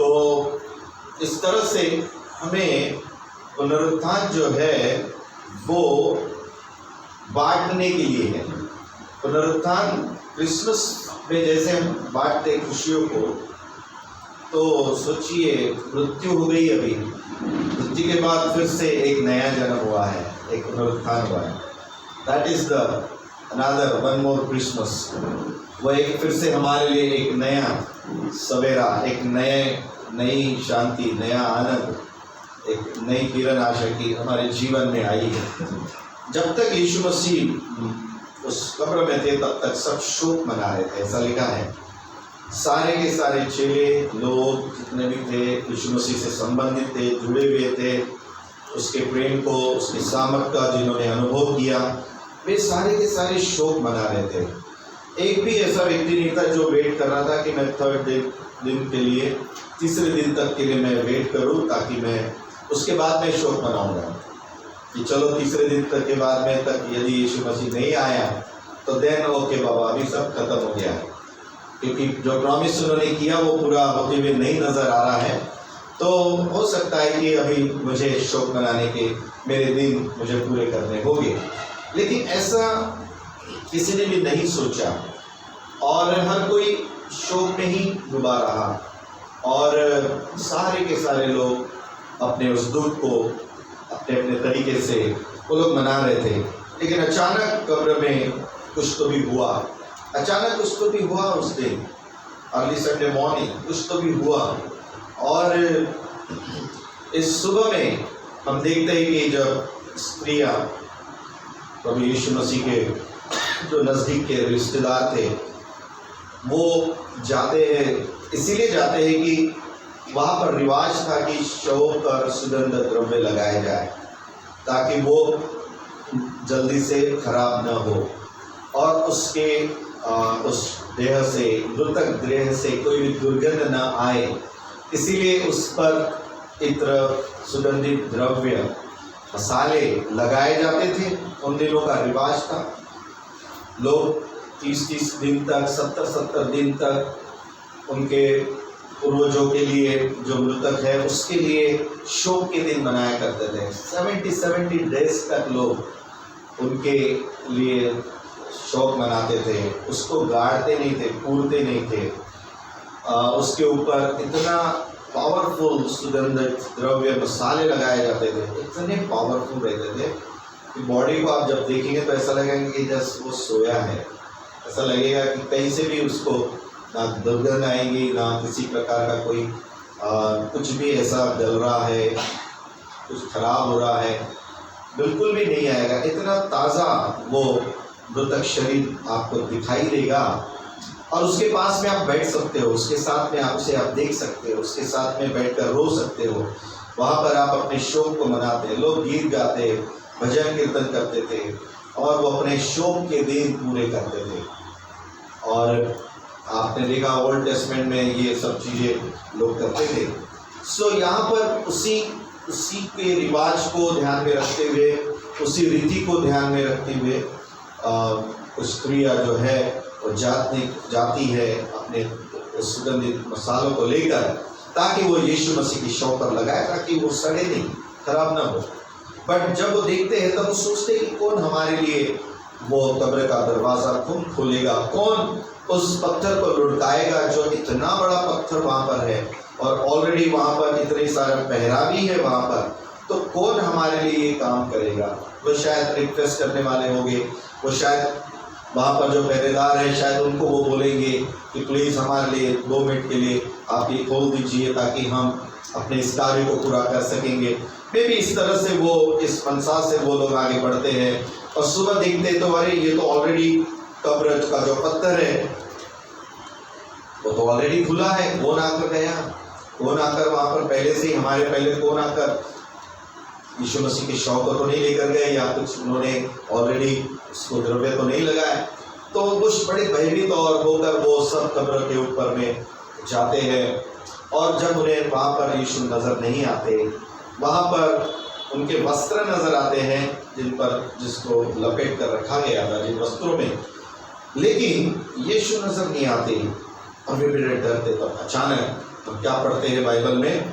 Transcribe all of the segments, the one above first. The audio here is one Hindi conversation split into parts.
तो इस तरह से हमें पुनरुत्थान जो है वो बांटने के लिए है। पुनरुत्थान क्रिसमस में जैसे हम बांटते खुशियों को, तो सोचिए मृत्यु हो गई, अभी मृत्यु के बाद फिर से एक नया जन्म हुआ है, एक पुनरुत्थान हुआ है। That is the another one more Christmas. वह एक फिर से हमारे लिए एक नया सवेरा, एक नई शांति, नया आनंद, एक नई किरण आशा की हमारे जीवन में आई है। जब तक यीशु मसीह उस कब्र में थे तब तक सब शोक मना रहे थे, ऐसा लिखा है। सारे के सारे चेले लोग जितने भी थे, यीशु मसीह से संबंधित थे, जुड़े हुए थे, उसके प्रेम को, उसके सामर्थ का जिन्होंने अनुभव किया, वे सारे के सारे शोक मना रहे थे। एक भी ऐसा व्यक्ति नहीं था जो वेट कर रहा था कि मैं थर्ड दिन के लिए, तीसरे दिन तक के लिए मैं वेट करूं ताकि मैं उसके बाद में शोक मनाऊंगा कि चलो तीसरे दिन तक के बाद में तक यदि यीशु मसीह नहीं आया तो देन ओके बाबा अभी सब खत्म हो गया है, क्योंकि जो प्रॉमिस उन्होंने किया वो पूरा होते हुए नहीं नज़र आ रहा है। तो हो सकता है कि अभी मुझे शोक मनाने के मेरे दिन मुझे पूरे करने होंगे, लेकिन ऐसा किसी ने भी नहीं सोचा और हर कोई शोक में ही डूबा रहा और सारे के सारे लोग अपने उस दुख को अपने अपने तरीके से वो लोग मना रहे थे। लेकिन अचानक कब्र में कुछ तो भी हुआ, अचानक कुछ तो भी हुआ उस दिन, अर्ली संडे मॉर्निंग कुछ तो भी हुआ। और इस सुबह में हम देखते हैं कि जब स्त्रियाँ प्रभु यीशु मसीह के जो नज़दीक के रिश्तेदार थे वो जाते हैं, इसीलिए जाते हैं कि वहाँ पर रिवाज था कि शव पर सुगंध द्रव्य लगाया जाए ताकि वो जल्दी से खराब न हो और उसके उस देह से, मृतक देह से कोई भी दुर्गंध न आए। इसीलिए उस पर इत्र, सुगंधित द्रव्य, मसाले लगाए जाते थे। उन दिनों का रिवाज था। लोग 30-30 दिन तक, 70-70 दिन तक उनके पूर्वजों के लिए, जो मृतक है उसके लिए शोक के दिन मनाया करते थे। 70 डेज तक लोग उनके लिए शोक मनाते थे, उसको गाड़ते नहीं थे, पूरते नहीं थे। उसके ऊपर इतना पावरफुल सुगंधित द्रव्य, मसाले लगाए जाते थे, इतने पावरफुल रहते थे कि बॉडी को आप जब देखेंगे तो ऐसा लगेगा कि जस्ट वो सोया है। ऐसा लगेगा कि कहीं से भी उसको ना दुर्गंध आएगी, ना किसी प्रकार का कोई कुछ भी ऐसा जल रहा है, कुछ खराब हो रहा है, बिल्कुल भी नहीं आएगा। इतना ताज़ा वो मृतक शरीर आपको दिखाई देगा और उसके पास में आप बैठ सकते हो, उसके साथ में उसे आप देख सकते हो, उसके साथ में बैठकर रो सकते हो। वहाँ पर आप अपने शोक को मनाते, लोग गीत गाते, भजन कीर्तन करते थे और वो अपने शोक के दिन पूरे करते थे। और आपने देखा ओल्ड टेस्टमेंट में ये सब चीज़ें लोग करते थे। सो यहाँ पर उसी के रिवाज को ध्यान में रखते हुए, उसी रीति को ध्यान में रखते हुए कुछ स्त्रियाँ जो है वो जाती है अपने सुगंधित मसालों को लेकर ताकि वो यीशु मसीह की शव पर लगाए ताकि वो सड़े नहीं, खराब ना हो। बट जब वो देखते हैं तब वो सोचते हैं कि कौन हमारे लिए वो कब्र का दरवाज़ा कौन खोलेगा, कौन उस पत्थर को लुढ़काएगा जो इतना बड़ा पत्थर वहाँ पर है और ऑलरेडी वहाँ पर इतने सारे पहरावी है वहाँ पर, तो कौन हमारे लिए ये काम करेगा। वो शायद रिक्वेस्ट करने वाले होंगे, वो शायद वहाँ पर जो पहरेदार है शायद उनको वो बोलेंगे कि प्लीज़ हमारे लिए 2 मिनट के लिए आप ये खोल दीजिए ताकि हम अपने इस कार्य को पूरा कर सकेंगे। मे भी इस तरह से वो इस मनसा से वो लोग आगे बढ़ते हैं और सुबह देखते तो अरे ये तो ऑलरेडी कब्र का जो पत्थर है वो तो ऑलरेडी खुला है, कौन आकर गया, कौन आकर वहाँ पर पहले से ही हमारे पहले कौन आकर यीशु मसीह के शव को तो नहीं लेकर गए या कुछ उन्होंने ऑलरेडी उसको द्रव्य तो नहीं लगाया। तो कुछ बड़े भयभीत और होकर वो सब कब्र के ऊपर में जाते हैं और जब उन्हें वहाँ पर यीशु नज़र नहीं आते, वहाँ पर उनके वस्त्र नज़र आते हैं जिसको लपेट कर रखा गया था जिन वस्त्रों में, लेकिन यीशु नज़र नहीं आते और वे बड़े डरते। तब अचानक तो क्या पढ़ते हैं बाइबल में?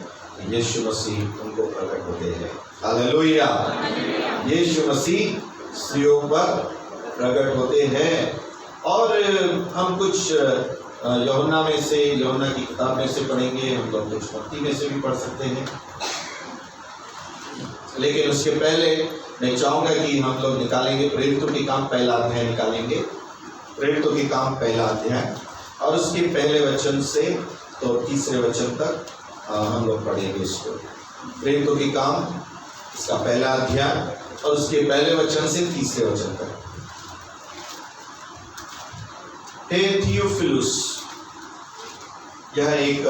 यीशु मसीह उनको प्रकट होते हैं। हालेलुया। यीशु मसीह स्त्रियों पर प्रकट होते हैं। और हम कुछ यूहन्ना में से, यूहन्ना की किताब में से पढ़ेंगे, हम लोग कुछ मत्ती में से भी पढ़ सकते हैं। लेकिन उसके पहले मैं चाहूँगा कि हम लोग निकालेंगे प्रेरितों के काम पहला अध्याय निकालेंगे, प्रेरितों के काम पहला अध्याय, और उसके पहले वचन से तो तीसरे वचन तक हम लोग पढ़ेंगे इसको। प्रेरितों के काम इसका पहला अध्याय और उसके पहले वचन से तीसरे वचन तक। हे थियोफिलुस, यह एक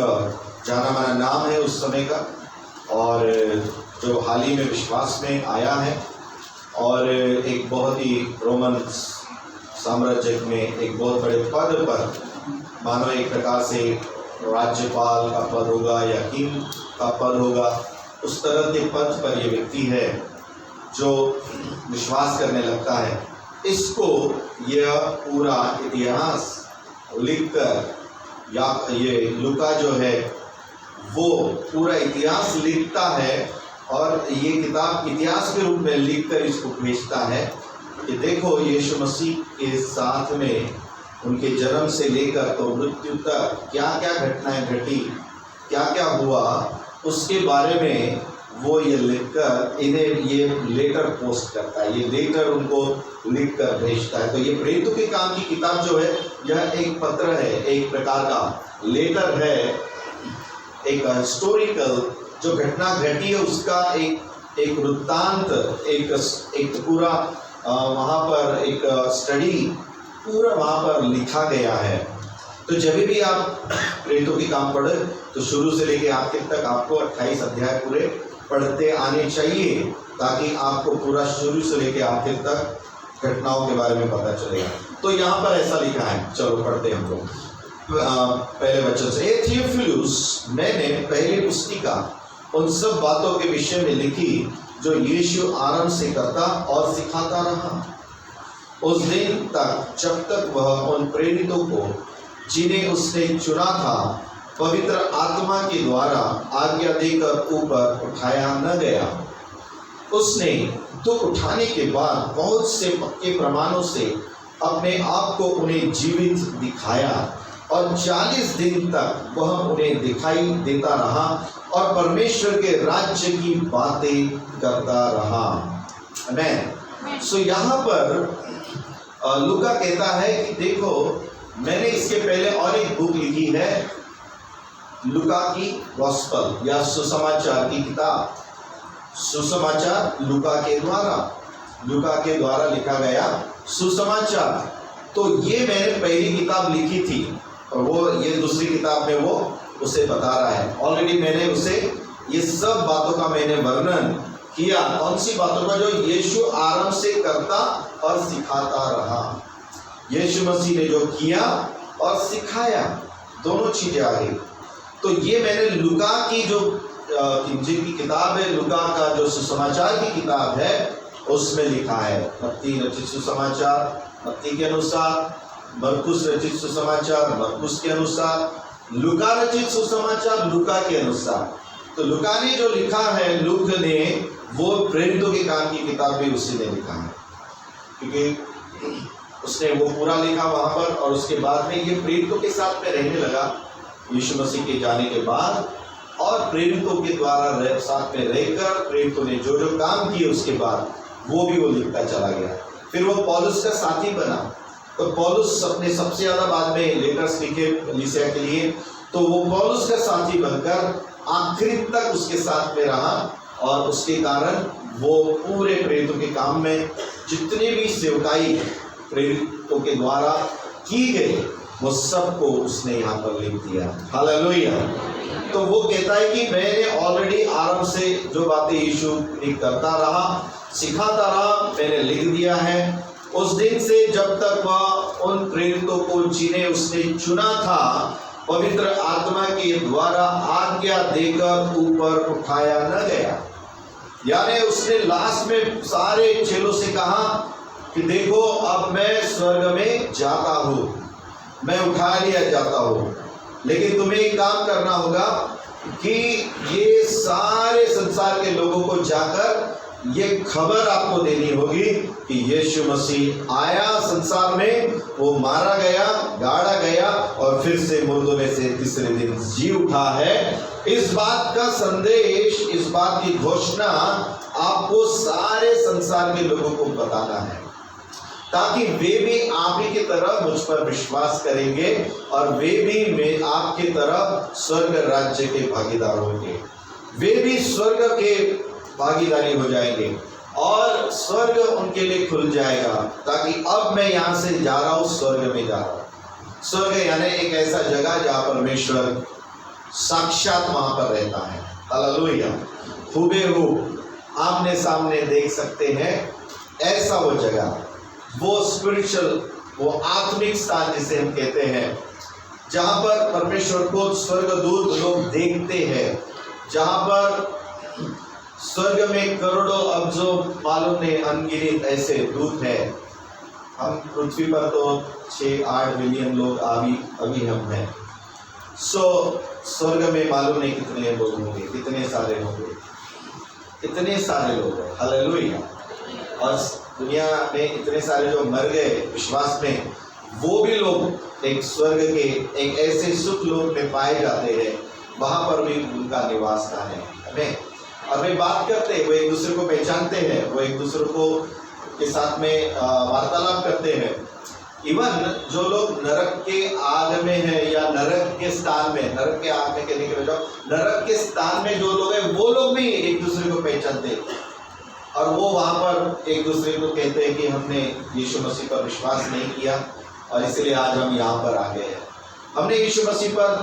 जाना माना नाम है उस समय का, और जो हाल ही में विश्वास में आया है, और एक बहुत ही रोमन साम्राज्य में एक बहुत बड़े पद पर, मानो एक प्रकार से राज्यपाल का पद होगा या किंग का पद होगा, उस तरह के पद पर ये व्यक्ति है जो विश्वास करने लगता है। इसको यह पूरा इतिहास लिखकर, या ये लूका जो है वो पूरा इतिहास लिखता है, और ये किताब इतिहास के रूप में लिखकर इसको भेजता है कि देखो यीशु मसीह के साथ में उनके जन्म से लेकर तो मृत्यु तक क्या क्या घटनाएं घटी, क्या क्या हुआ, उसके बारे में वो ये लिखकर इन्हें ये लेटर पोस्ट करता है, ये लेटर उनको लिखकर भेजता है। तो ये प्रेरितों के काम की किताब जो है यह एक पत्र है, एक प्रकार का लेटर है, एक हिस्टोरिकल जो घटना घटी है उसका एक वृत्तांत, एक पूरा वहाँ पर एक स्टडी पूरा वहाँ पर लिखा गया है। तो जब भी आप प्रेरितों के काम पढ़े तो शुरू से लेकर आखिर तक आपको 28 अध्याय पूरे पढ़ते आने चाहिए, ताकि आपको पूरा शुरू से लेकर आखिर तक घटनाओं के बारे में पता चलेगा। तो यहाँ पर ऐसा लिखा है, चलो पढ़ते हैं हम लोग पहले वचन से। हे थियोफिलुस, मैंने पहली पुस्तिका उन सब बातों के विषय में लिखी जो यीशु आरंभ से करता और सिखाता रहा, उस दिन तक जब तक वह उन प्रेरितों को जिन्हें उसने चुना था पवित्र आत्मा के द्वारा आज्ञा देकर ऊपर उठाया न गया। उसने दुख उठाने के बाद बहुत से पक्के प्रमाणों से अपने आप को उन्हें जीवित दिखाया, और 40 दिन तक वह उन्हें दिखाई देता रहा और परमेश्वर के राज्य की बातें करता रहा। आमीन। सो यहाँ पर लूका कहता है कि देखो मैंने इसके पहले और एक बुक लिखी है, लूका की गॉस्पल या सुसमाचार की किताब, सुसमाचार लूका के द्वारा लिखा गया सुसमाचार। तो ये मैंने पहली किताब लिखी थी, और वो ये दूसरी किताब में वो उसे बता रहा है। ऑलरेडी मैंने उसे ये सब बातों का मैंने वर्णन किया। कौन सी बातों का? जो यीशु आरंभ से करता और सिखाता रहा। यीशु मसीह ने जो किया और सिखाया, दोनों चीजें आ गई। तो ये मैंने लूका की जो जिनकी किताब है, लूका का जो सुसमाचार की किताब है, उसमें लिखा है। मत्ती रचित सुसमाचार मत्ती के अनुसार, मरकुस रचित सुसमाचार मरकुस के अनुसार, लूका रचित सुसमाचार लूका के अनुसार। तो लूका ने जो लिखा है, लूक ने, वो प्रेरितों के काम की किताब भी उसी ने लिखा है, क्योंकि उसने वो पूरा लिखा वहाँ पर। और उसके बाद में ये प्रेरितों के साथ में रहने लगा यीशु मसीह के जाने के बाद, और प्रेरितों के द्वारा साथ में रहकर प्रेरितों ने जो जो काम किए उसके बाद वो भी वो लिखता चला गया। फिर वो पौलुस का साथी बना। तो पौलुस अपने सबसे ज़्यादा बाद में लेटर्स लिखे कलीसिया के लिए, तो वो पौलुस का साथी बनकर आखिरी तक उसके साथ में रहा, और उसके कारण वो पूरे प्रेरितों के काम में जितने भी सेवकाई प्रेरितों के द्वारा की गई वो सबको उसने यहाँ पर लिख दिया। हालेलुया। तो वो कहता है कि मैंने ऑलरेडी आरंभ से जो बातें यीशु करता रहा, सिखाता रहा, मैंने लिख दिया है। उस दिन से जब तक वह उन प्रेरितों को जिन्हें उसने चुना था पवित्र आत्मा के द्वारा आज्ञा देकर ऊपर उठाया न गया। यानी उसने लास्ट में सारे चेलों से कहा कि देखो अब मैं स्वर्ग में जाता हूँ, मैं उठा लिया जाता हूँ, लेकिन तुम्हें एक काम करना होगा कि ये सारे संसार के लोगों को जाकर ये खबर आपको देनी होगी कि यीशु मसीह आया संसार में, वो मारा गया, गाड़ा गया और फिर से मुर्दों में से तीसरे दिन जी उठा है। इस बात का संदेश, इस बात की घोषणा आपको सारे संसार के लोगों को बताना है, ताकि वे भी आप ही की तरह मुझ पर विश्वास करेंगे और वे भी आपकी तरह स्वर्ग राज्य के भागीदार होंगे। वे भी स्वर्ग के भागीदारी हो जाएंगे और स्वर्ग उनके लिए खुल जाएगा, ताकि अब मैं यहाँ से जा रहा हूँ, स्वर्ग में जा रहा हूँ। स्वर्ग यानी एक ऐसा जगह जहाँ परमेश्वर साक्षात वहाँ पर रहता है। हालेलुया। हुबेहूब आमने सामने देख सकते हैं, ऐसा वो जगह, वो स्पिरिचुअल, वो आत्मिक स्थान जिसे हम कहते हैं, जहाँ पर परमेश्वर को स्वर्गदूत लोग देखते हैं, जहाँ पर स्वर्ग में करोड़ों अब्जों मालूम ने अनगिनत ऐसे दूत हैं। हम पृथ्वी पर तो 6-8 बिलियन लोग अभी हम हैं। स्वर्ग में मालूम नहीं कितने लोग होंगे, कितने सारे होंगे, इतने सारे लोग हैं। हालेलुया। और दुनिया में इतने सारे जो मर गए विश्वास में, वो भी लोग एक स्वर्ग के एक ऐसे सुख लोक में पाए जाते हैं, वहाँ पर भी उनका निवास का है। हमें और वे बात करते हैं, वो एक दूसरे को पहचानते हैं, वो एक दूसरे को के साथ में वार्तालाप करते हैं। इवन जो लोग नरक के आग में है या नरक के स्थान में, नरक के आग में कहने के बजाय नरक के स्थान में जो लोग हैं, वो लोग भी एक दूसरे को पहचानते हैं और वो वहाँ पर एक दूसरे को कहते हैं कि हमने यीशु मसीह पर विश्वास नहीं किया और इसलिए आज हम यहाँ पर आ गए हैं। हमने यीशु मसीह पर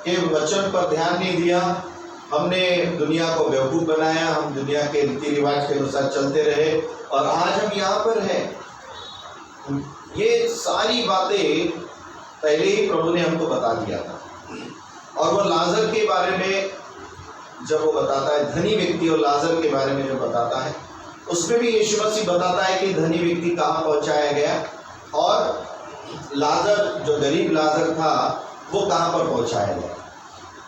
के वचन पर ध्यान नहीं दिया, हमने दुनिया को बेवकूफ़ बनाया, हम दुनिया के रीति रिवाज के अनुसार चलते रहे और आज हम यहाँ पर हैं। ये सारी बातें पहले ही प्रभु ने हमको बता दिया था। और वो लाजर के बारे में जब वो बताता है, धनी व्यक्ति और लाजर के बारे में जो बताता है, उसमें भी यीशु मसीह बताता है कि धनी व्यक्ति कहाँ पहुँचाया गया और लाजर जो गरीब लाजर था वो कहाँ पर पहुँचाया गया।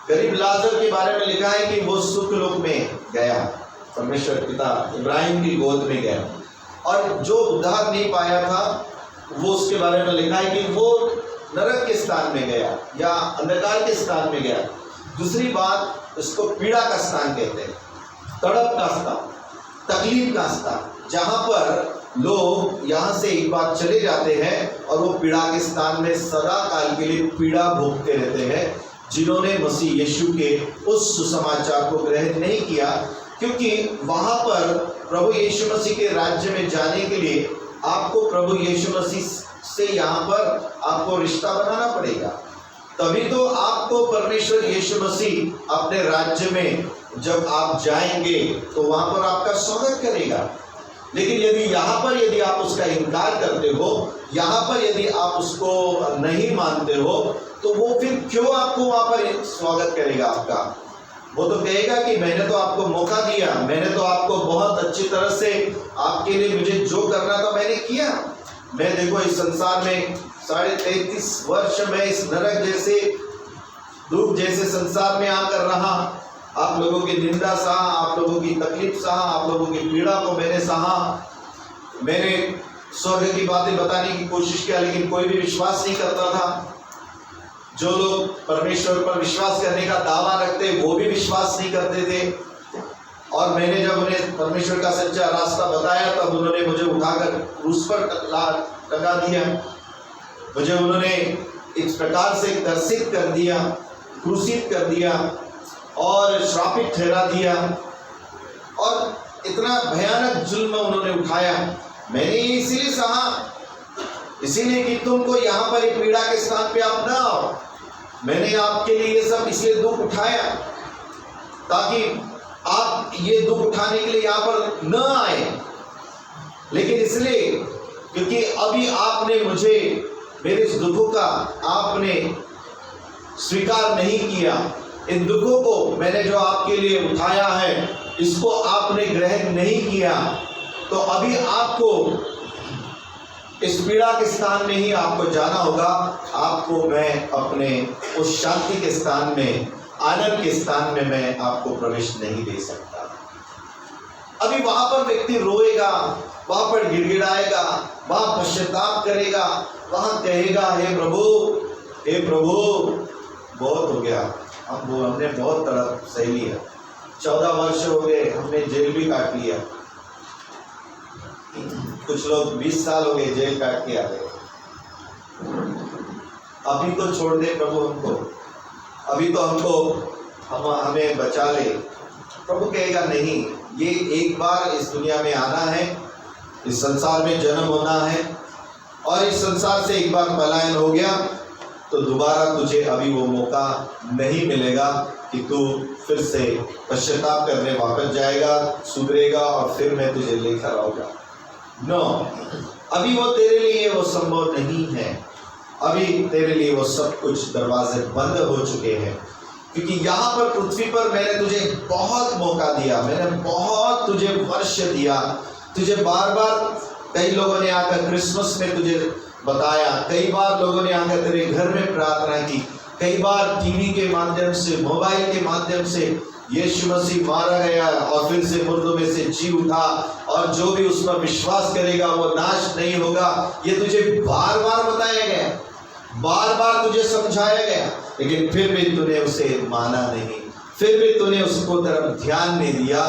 गरीब लाजर के बारे में लिखा है कि वो सुख लोक में गया, परमेश्वर पिता इब्राहिम की गोद में गया, और जो उद्धार नहीं पाया था वो उसके बारे में लिखा है कि वो नरक के स्थान में गया या अंधकार के स्थान में गया। दूसरी बात, इसको पीड़ा का स्थान कहते हैं, तड़प का स्थान, तकलीफ का स्थान, जहाँ पर लोग यहाँ से एक बार चले जाते हैं और वो पीड़ा के स्थान में सदा काल के लिए पीड़ा भोगते रहते हैं, जिन्होंने मसीह यीशु के उस सुसमाचार को ग्रहण नहीं किया। क्योंकि वहाँ पर प्रभु यीशु मसीह के राज्य में जाने के लिए आपको प्रभु यीशु मसीह से यहाँ पर आपको रिश्ता बनाना पड़ेगा, तभी तो आपको परमेश्वर यीशु मसीह अपने राज्य में जब आप जाएंगे तो वहाँ पर आपका स्वागत करेगा। लेकिन यदि आप उसका इनकार करते हो, यहाँ पर यदि आप उसको नहीं मानते हो, तो वो फिर क्यों आपको वहाँ पर स्वागत करेगा आपका? वो तो कहेगा कि मैंने तो आपको मौका दिया, मैंने तो आपको बहुत अच्छी तरह से आपके लिए मुझे जो करना था मैंने किया। मैं देखो इस संसार में 33.5 वर्ष में इस नरक जैसे दुख जैसे संसार में आकर रहा, आप लोगों की निंदा सहा, आप लोगों की तकलीफ सहा, आप लोगों की पीड़ा को मैंने सहा, मैंने स्वर्ग की बातें बताने की कोशिश किया, लेकिन कोई भी विश्वास नहीं करता था। जो लोग परमेश्वर पर विश्वास करने का दावा रखते वो भी विश्वास नहीं करते थे। और मैंने जब उन्हें परमेश्वर का सच्चा रास्ता बताया तब उन्होंने मुझे उठाकर क्रूस पर टंगा दिया, मुझे उन्होंने इस प्रकार से दर्शित कर दिया, क्रूसित कर दिया और श्रापित ठहरा दिया, और इतना भयानक जुल्म उन्होंने उठाया। मैंने इसीलिए सहा, इसीलिए कि तुमको यहाँ पर एक पीड़ा के स्थान पे आप ना आओ। मैंने आपके लिए ये सब इसलिए दुख उठाया ताकि आप ये दुख उठाने के लिए यहाँ पर न आए, लेकिन इसलिए क्योंकि अभी आपने मुझे मेरे इस दुखों का आपने स्वीकार नहीं किया। इन दुखों को मैंने जो आपके लिए उठाया है इसको आपने ग्रहण नहीं किया, तो अभी आपको इस पीड़ा के स्थान में ही आपको जाना होगा। आपको मैं अपने उस शांति के स्थान में, आनंद के स्थान में मैं आपको प्रवेश नहीं दे सकता। अभी वहां पर व्यक्ति रोएगा, वहां पर गिड़गिड़ाएगा, वहां पश्चाताप करेगा, वहां कहेगा हे प्रभु बहुत हो गया, हमने बहुत तड़प सही लिया, 14 वर्ष हो गए, हमने जेल भी काट लिया, कुछ लोग 20 साल हो गए जेल काट के आ गए, अभी तो छोड़ दे प्रभु हमको, अभी तो हमें बचा ले। प्रभु कहेगा नहीं, ये एक बार इस दुनिया में आना है, इस संसार में जन्म होना है, और इस संसार से एक बार पलायन हो गया तो दोबारा तुझे अभी वो मौका नहीं मिलेगा कि तू फिर से पश्चाताप करने वापस जाएगा, सुधरेगा और फिर मैं तुझे लेकर आऊंगा। नो, अभी वो तेरे लिए वो संभव नहीं है। अभी तेरे लिए वो सब कुछ दरवाजे बंद हो चुके हैं, क्योंकि यहाँ पर पृथ्वी पर मैंने तुझे बहुत मौका दिया, मैंने बहुत तुझे वर्ष दिया, तुझे बार बार कई लोगों ने आकर क्रिसमस में तुझे बताया, कई बार लोगों ने आकर तेरे घर में प्रार्थना की, कई बार टीवी के माध्यम से, मोबाइल के माध्यम से यीशु मसीह मारा गया और फिर से मुर्दों में से जी उठा, और जो भी उस पर विश्वास करेगा वो नाश नहीं होगा। ये तुझे बार बार बताया गया, बार बार तुझे समझाया गया, लेकिन फिर भी तूने उसे माना नहीं, फिर भी तूने उसको तरफ ध्यान नहीं दिया।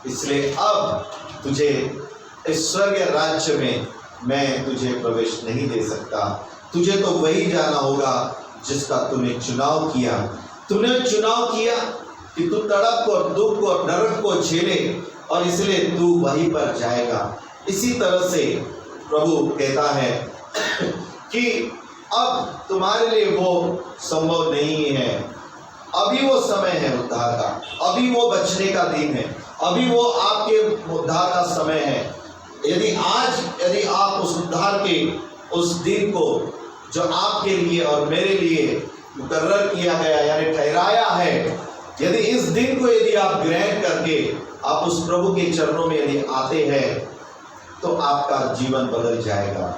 इसलिए अब तुझे इस स्वर्गीय राज्य में मैं तुझे प्रवेश नहीं दे सकता। तुझे तो वही जाना होगा जिसका तूने चुनाव किया। तूने चुनाव किया कि तू तड़प को, दुख को, नरक को झेले, और इसलिए तू वहीं पर जाएगा। इसी तरह से प्रभु कहता है कि अब तुम्हारे लिए वो संभव नहीं है, अभी वो समय है उद्धार का, अभी वो बचने का दिन है, अभी वो आपके उद्धार का समय है। यदि आप उस उद्धार के उस दिन को जो आपके लिए और मेरे लिए मुकर्रर किया गया यानी ठहराया है, यदि इस दिन को यदि आप ग्रहण करके आप उस प्रभु के चरणों में यदि आते हैं तो आपका जीवन बदल जाएगा।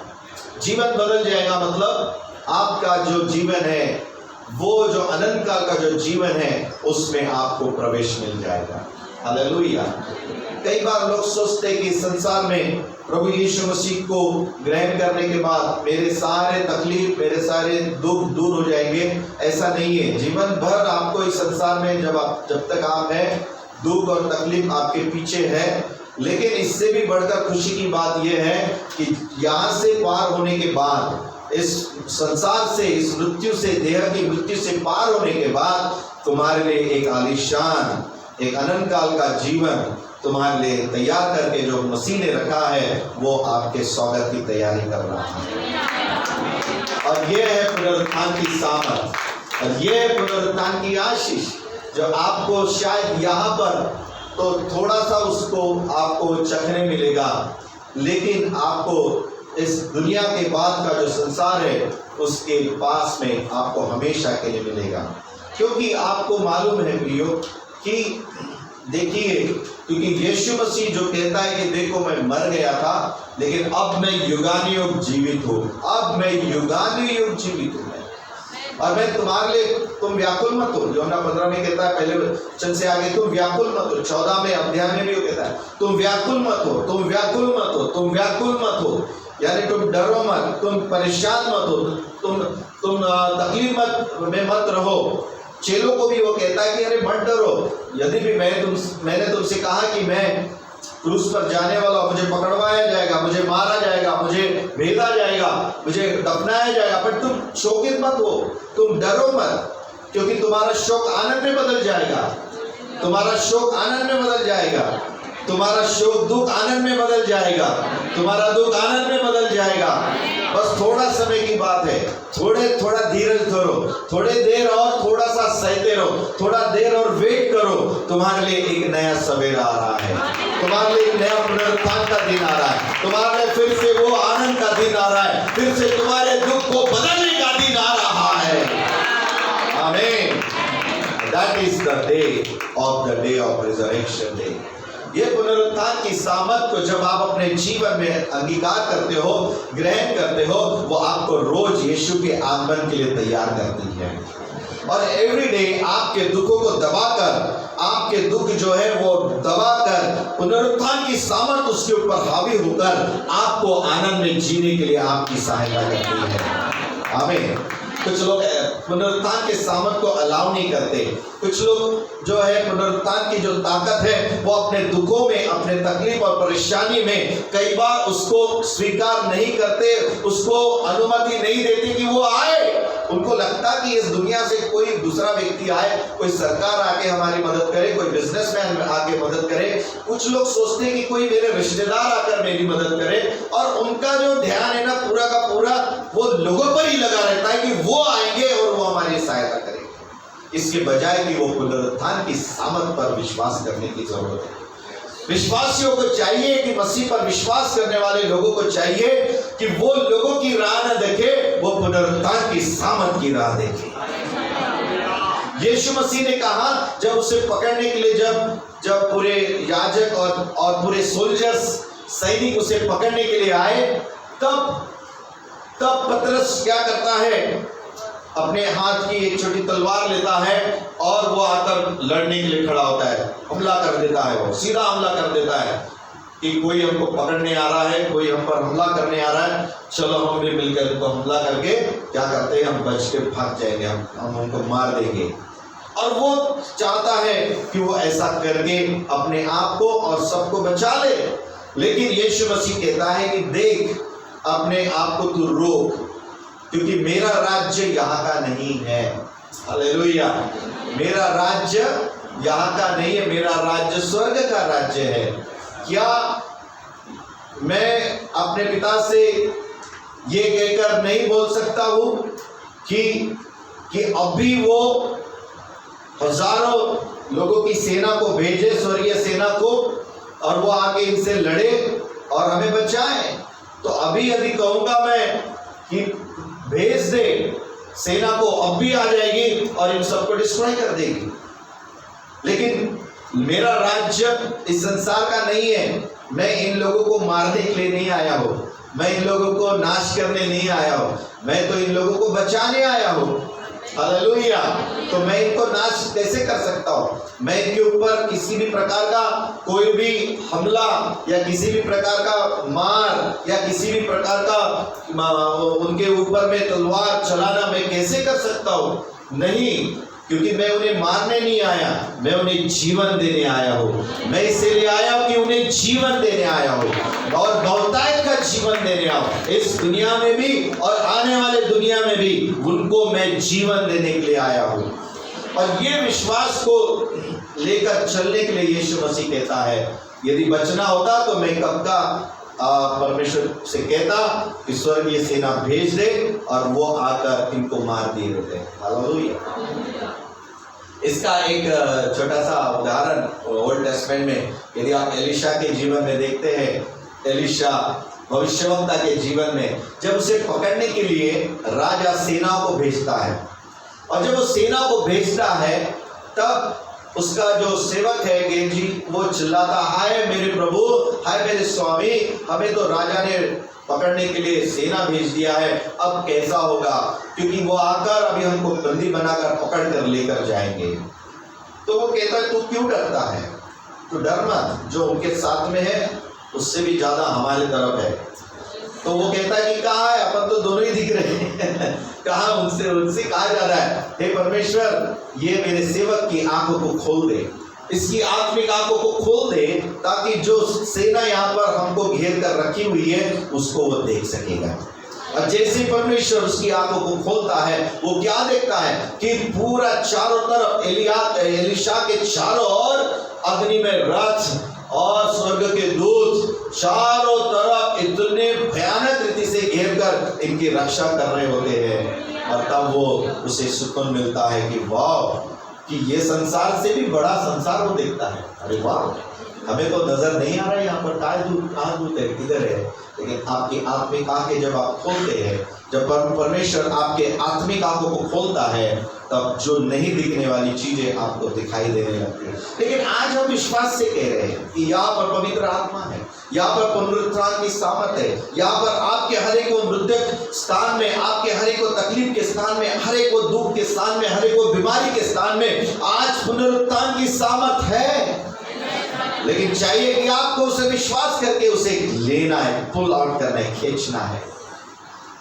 जीवन बदल जाएगा मतलब आपका जो जीवन है, वो जो अनंत काल का जो जीवन है, उसमें आपको प्रवेश मिल जाएगा। हालेलुया। कई बार लोग सोचते हैं कि संसार में प्रभु यीशु मसीह को ग्रहण करने के बाद मेरे सारे तकलीफ, मेरे सारे दुख दूर हो जाएंगे। ऐसा नहीं है। जीवन भर आपको इस संसार में जब तक आप हैं, दुख और तकलीफ आपके पीछे है, लेकिन इससे भी बढ़कर खुशी की बात यह है कि यहाँ से पार होने के बाद, इस संसार से, इस मृत्यु से, देह की मृत्यु से पार होने के बाद तुम्हारे लिए एक आलीशान, एक अनंत काल का जीवन तुम्हारे लिए तैयार करके जो मसीह ने रखा है, वो आपके स्वागत की तैयारी कर रहा है। और ये है पुनरुत्थान की सामर्थ, और ये है पुनरुत्थान की आशीष, जो आपको शायद यहाँ पर तो थोड़ा सा उसको आपको चखने मिलेगा, लेकिन आपको इस दुनिया के बाद का जो संसार है, उसके पास में आपको हमेशा के लिए मिलेगा। क्योंकि आपको मालूम है प्रियो कि देखिए, क्योंकि यीशु मसीह जो कहता है कि देखो मैं मर गया था, लेकिन अब मैं युगानुयुग जीवित हूँ, अब मैं युगानुयुग जीवित हूँ। और मैं तुम्हारे लिए, तुम व्याकुल मत हो। यूहन्ना 15 में कहता है, पहले वचन से आगे, तुम व्याकुल मत हो। 14 में अध्याय में भी वो कहता है, तुम व्याकुल मत हो, तुम व्याकुल मत हो, तुम व्याकुल मत हो, यानी तुम डरो मत, तुम परेशान मत हो, तुम तकलीफ में मत रहो। चेलों को भी वो कहता है कि अरे मत डरो, यदि भी मैंने तुमसे कहा कि मैं क्रूस पर जाने वाला, मुझे पकड़वाया जाएगा, मुझे मारा जाएगा, मुझे भेजा जाएगा, मुझे दफनाया जाएगा, पर तुम शोकित मत हो, तुम डरो मत, क्योंकि तुम्हारा शोक आनंद में बदल जाएगा, तुम्हारा शोक आनंद में बदल जाएगा, तुम्हारा शोक दुख आनंद में बदल जाएगा, तुम्हारा दुख आनंद में बदल जाएगा। बस थोड़ा समय की बात है, थोड़ा धीरज धरो, थोड़े देर और थोड़ा सा सहते रहो, थोड़ा देर और वेट करो। तुम्हारे लिए एक नया सवेरा आ रहा है, तुम्हारे लिए एक नया पुनरुत्थान का दिन आ रहा है, तुम्हारे लिए फिर से वो आनंद का दिन आ रहा है, फिर से तुम्हारे दुख को बदलने का दिन आ रहा है। आमीन। That is the day of resurrection day. ये पुनरुत्थान की सामर्थ को जब आप अपने जीवन में अंगीकार करते हो, ग्रहण करते हो, वो आपको रोज यीशु के आगमन के लिए तैयार करती है। और एवरी डे आपके दुखों को दबाकर, आपके दुख जो है वो दबाकर पुनरुत्थान की सामर्थ उसके ऊपर हावी होकर आपको आनंद में जीने के लिए आपकी सहायता करती है। आमीन। कुछ लोग पुनरुत्थान के सामर्थ को अलाउ नहीं करते। कुछ लोग जो है पुनरुत्थान की जो ताकत है वो अपने दुखों में, अपने तकलीफ और परेशानी में कई बार उसको स्वीकार नहीं करते, उसको अनुमति नहीं देते कि वो आए। उनको लगता कि इस दुनिया से कोई दूसरा व्यक्ति आए, कोई सरकार आके हमारी मदद करे, कोई बिजनेसमैन आके मदद करे। कुछ लोग सोचते हैं कि कोई मेरे रिश्तेदार आकर मेरी मदद करे, और उनका जो ध्यान है ना पूरा का पूरा वो लोगों पर ही लगा रहता है कि वो आएंगे और वो हमारी सहायता करेंगे। इसके बजाय कि वो पुनरुत्थान की सामर्थ पर विश्वास करने की जरूरत है। विश्वासियों को चाहिए कि मसीह पर विश्वास करने वाले लोगों को चाहिए कि वो लोगों की राह न देखे, वो पुनरुत्थान की सामर्थ की राह देखे। यीशु मसीह ने कहा, जब उसे पकड़ने के लिए जब पूरे याजक और पूरे सोल्जर्स, सैनिक उसे पकड़ने के लिए आए, तब पतरस क्या करता है, अपने हाथ की एक छोटी तलवार लेता है और वो आकर लड़ने के लिए खड़ा होता है, हमला कर देता है। वो सीधा हमला कर देता है कि कोई हमको पकड़ने आ रहा है, कोई हम पर हमला करने आ रहा है, चलो हम भी मिलकर उनको हमला करके क्या करते हैं, हम बच के भाग जाएंगे, हम उनको मार देंगे। और वो चाहता है कि वो ऐसा करके अपने आप को और सबको बचा ले। लेकिन यीशु मसीह कहता है कि देख, अपने आप को तू रोक, क्योंकि मेरा राज्य यहाँ का नहीं है। हालेलुया। मेरा राज्य यहाँ का नहीं है, मेरा राज्य स्वर्ग का राज्य है। क्या मैं अपने पिता से ये कहकर नहीं बोल सकता हूँ कि अभी वो हजारों लोगों की सेना को भेजे, स्वर्गीय सेना को, और वो आके इनसे लड़े और हमें बचाए? तो अभी यदि कहूँगा मैं कि भेज दे सेना को, अब भी आ जाएगी और इन सबको डिस्ट्रॉय कर देगी। लेकिन मेरा राज्य इस संसार का नहीं है। मैं इन लोगों को मारने के लिए नहीं आया हूँ, मैं इन लोगों को नाश करने नहीं आया हूँ, मैं तो इन लोगों को बचाने आया हूँ। हालेलुया। तो मैं इनको नाश कैसे कर सकता हूँ? मैं इनके ऊपर किसी भी प्रकार का कोई भी हमला या किसी भी प्रकार का मार या किसी भी प्रकार का उनके ऊपर में तलवार चलाना मैं कैसे कर सकता हूँ? नहीं, क्योंकि मैं उन्हें मारने नहीं आया, मैं उन्हें जीवन देने आया हूँ। मैं इसलिए आया हूँ कि उन्हें जीवन देने आया हूँ, और बहुतायत का जीवन देने आया हूँ। इस दुनिया में भी और आने वाले दुनिया में भी उनको मैं जीवन देने के लिए आया हूँ। और ये विश्वास को लेकर चलने के लिए यीशु मसीह कहता है, यदि बचना होता तो मैं कब का परमेश्वर से कहता कि स्वर्गीय सेना भेज दे और वो आकर इनको मार दिए होते। हालेलुया। इसका एक छोटा सा उदाहरण ओल्ड टेस्टमेंट में यदि आप एलिशा के जीवन में देखते हैं, एलिशा भविष्यवक्ता के जीवन में जब उसे पकड़ने के लिए राजा सेना को भेजता है, और जब वो सेना को भेजता है तब उसका जो सेवक है गेजी, वो चिल्लाता, हाय मेरे प्रभु, हाय मेरे स्वामी, हमें तो राजा ने पकड़ने के लिए सेना भेज दिया है, अब कैसा होगा? क्योंकि वो आकर अभी हमको बंदी बनाकर पकड़ कर लेकर जाएंगे। तो वो कहता है, तू क्यों डरता है? तू डर मत, जो उनके साथ में है उससे भी ज्यादा हमारे तरफ है। तो वो कहता है कि कहाँ है? अपन तो दोनों ही दिख रहे हैं कहाँ उनसे कहा जा रहा है, हे परमेश्वर, ये मेरे सेवक की आंखों को खोल दे, इसकी आत्मिक आंखों को खोल दे, ताकि जो सेना यहाँ पर हमको घेर कर रखी हुई है उसको वो देख सकेगा। और जैसे परमेश्वर उसकी आंखों को खोलता है, वो क्या देखता है कि पूरा चारों तरफ एलिशा के चारों ओर अग्नि में रथ और स्वर्ग के दूत चारों तरफ इतने भयानक रीति से घेर कर इनकी रक्षा कर रहे होते हैं। और तब वो उसे सुकून मिलता है कि वाह, कि ये संसार से भी बड़ा संसार वो देखता है। अरे वाह, हमें तो नजर नहीं आ रहा है यहाँ पर कहाँ दूत है, किधर है, लेकिन आपकी आत्मिक आंखें जब आप खोलते हैं, जब परमेश्वर आपके आत्मिक आंखों को खोलता है, तब जो नहीं दिखने वाली चीजें आपको दिखाई देने लगती है। लेकिन आज हम विश्वास से कह रहे हैं कि यहाँ पर पवित्र आत्मा है, यहाँ पर पुनरुत्थान की सामर्थ है, यहाँ पर आपके हर एक को मृतक स्थान में, आपके हर एक को तकलीफ के स्थान में, हर एक को दुख के स्थान में, हर एक को बीमारी के स्थान में आज पुनरुत्थान की सामर्थ है। लेकिन चाहिए कि आपको उसे विश्वास करके उसे लेना है, पुल आउट करना है, खींचना है,